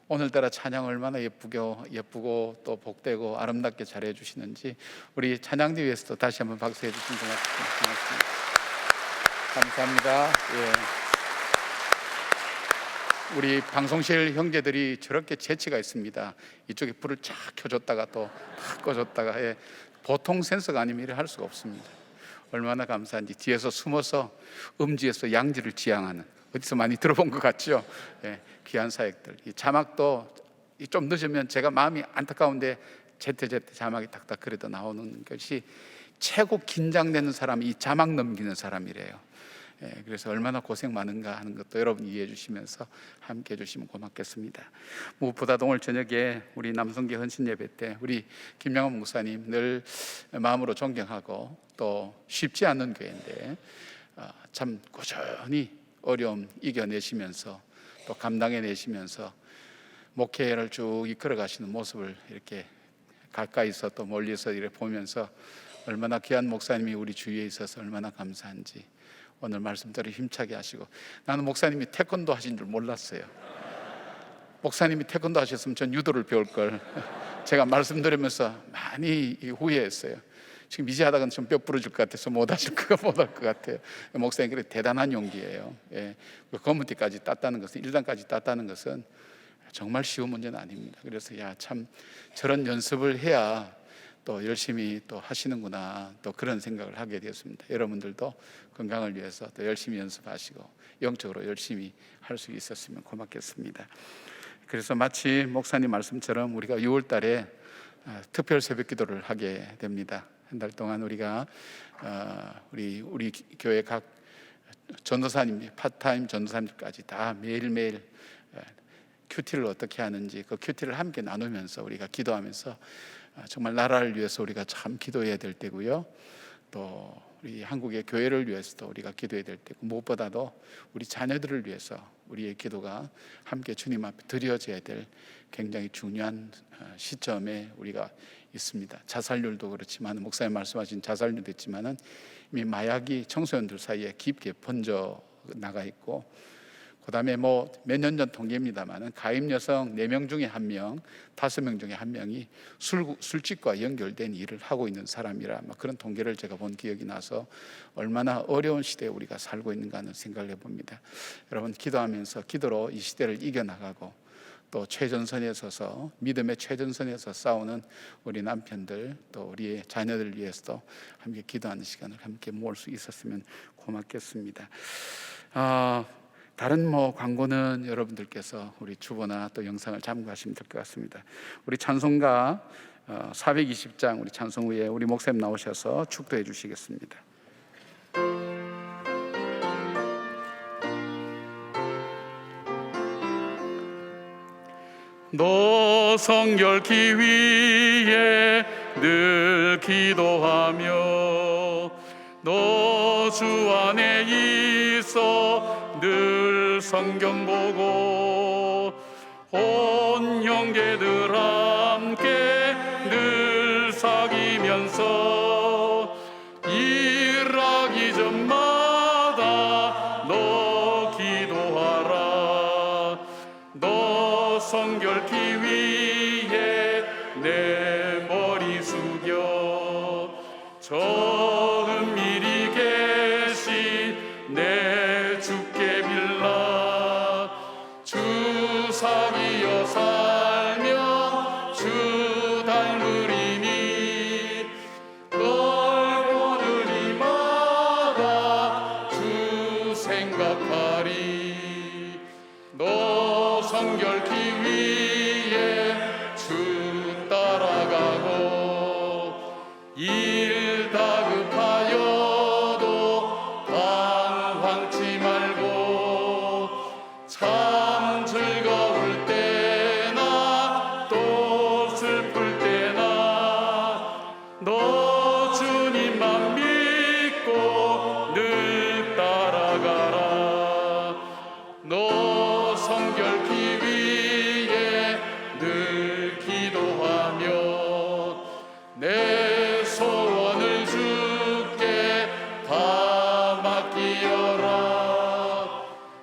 오늘따라 찬양 얼마나 예쁘고 또 복되고 아름답게 잘해주시는지 우리 찬양대 위해서도 다시 한번 박수해 주시면 고맙습니다. 감사합니다. 예. 우리 방송실 형제들이 저렇게 재치가 있습니다. 이쪽에 불을 쫙 켜줬다가 또 탁 꺼줬다가, 예. 보통 센서가 아니면 이래 할 수가 없습니다. 얼마나 감사한지. 뒤에서 숨어서 음지에서 양지를 지향하는, 어디서 많이 들어본 것 같죠? 예, 귀한 사역들. 이 자막도 좀 늦으면 제가 마음이 안타까운데 제때제때 자막이 딱딱 그래도 나오는 것이, 최고 긴장되는 사람이 이 자막 넘기는 사람이래요. 예, 그래서 얼마나 고생 많은가 하는 것도 여러분 이해해 주시면서 함께 해 주시면 고맙겠습니다. 무엇보다도 오늘 저녁에 우리 남성계 헌신 예배 때 우리 김양원 목사님 늘 마음으로 존경하고 또 쉽지 않은 교회인데 참 꾸준히 어려움 이겨내시면서 또 감당해내시면서 목회를 쭉 이끌어 가시는 모습을 이렇게 가까이서 또 멀리서 이렇게 보면서 얼마나 귀한 목사님이 우리 주위에 있어서 얼마나 감사한지 오늘 말씀대로 힘차게 하시고, 나는 목사님이 태권도 하신 줄 몰랐어요. 목사님이 태권도 하셨으면 전 유도를 배울 걸. 제가 말씀 들으면서 많이 후회했어요. 지금 이제 하다가는 좀 뼈 부러질 것 같아서 못할 것 같아요. 목사님 그래 대단한 용기예요. 예. 검은띠까지 땄다는 것은, 1단까지 땄다는 것은 정말 쉬운 문제는 아닙니다. 그래서 참 저런 연습을 해야 또 열심히 또 하시는구나, 또 그런 생각을 하게 되었습니다. 여러분들도 건강을 위해서 또 열심히 연습하시고 영적으로 열심히 할 수 있었으면 고맙겠습니다. 그래서 마치 목사님 말씀처럼 우리가 6월 달에 특별 새벽 기도를 하게 됩니다. 한 달 동안 우리가 우리 교회 각 전도사님, 파트타임 전도사님까지 다 매일매일 큐티를 어떻게 하는지 그 큐티를 함께 나누면서 우리가 기도하면서 정말 나라를 위해서 우리가 참 기도해야 될 때고요. 또 우리 한국의 교회를 위해서도 우리가 기도해야 될 때고, 무엇보다도 우리 자녀들을 위해서 우리의 기도가 함께 주님 앞에 드려져야 될 굉장히 중요한 시점에 우리가 있습니다. 자살률도 그렇지만, 목사님 말씀하신 자살률도 있지만은 이미 마약이 청소년들 사이에 깊게 번져 나가 있고, 그다음에 뭐 몇 년 전 통계입니다만은 가임 여성 4명 중에 1명, 5명 중에 1명이 술집과 연결된 일을 하고 있는 사람이라 그런 통계를 제가 본 기억이 나서 얼마나 어려운 시대에 우리가 살고 있는가 하는 생각을 해봅니다. 여러분, 기도하면서 기도로 이 시대를 이겨나가고 또 최전선에 서서 믿음의 최전선에 서 싸우는 우리 남편들 또 우리의 자녀들 위해서도 함께 기도하는 시간을 함께 모을 수 있었으면 고맙겠습니다. 다른 광고는 여러분들께서 우리 주보나 또 영상을 참고하시면 될 것 같습니다. 우리 찬송가 420장 우리 찬송 후에 우리 목사님 나오셔서 축도해 주시겠습니다. 너 성결케 위해 늘 기도하며 너 주 안에 있어 늘 성경 보고 온 형제들 함께 늘 사귀면서 일하기 전마다 너 기도하라. 너 성결케 위해 내 머리 숙여 저 은밀히 계신 내 주께 빌라. 주 사귀어 살며 주 닮으리니 널 보는 이마다 주 생각하리. 너 성결케 위해 주 따라가고 일 다급하여도 방황치 말고 참 즐거울 때나 또 슬플 때나 너 주님만 믿고 늘 따라가라. 너 성결케 위해 늘 기도하며 내 소원을 주께 다 맡기어라.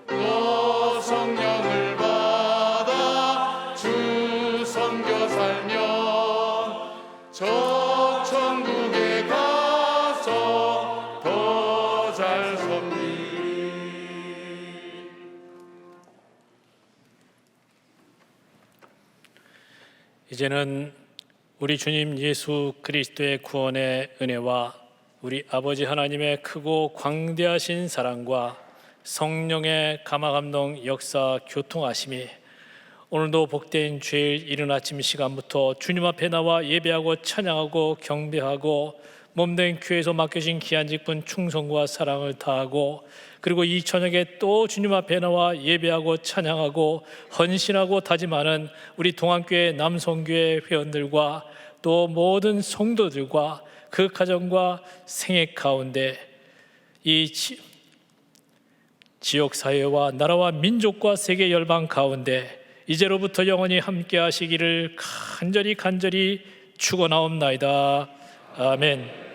너 성령을 받아 주 섬겨 살면 저 천국에 가서 더 잘 섬기리. 이제는 우리 주님 예수 그리스도의 구원의 은혜와 우리 아버지 하나님의 크고 광대하신 사랑과 성령의 감화감동 역사 교통하심이 오늘도 복된 주일 이른 아침 시간부터 주님 앞에 나와 예배하고 찬양하고 경배하고 몸된 교회에서 맡겨진 귀한 직분 충성과 사랑을 다하고 그리고 이 저녁에 또 주님 앞에 나와 예배하고 찬양하고 헌신하고 다짐하는 우리 동안교회 남성교회 회원들과 또 모든 성도들과 그 가정과 생애 가운데 이 지역 사회와 나라와 민족과 세계 열방 가운데 이제로부터 영원히 함께 하시기를 간절히 축원하옵나이다. 아멘.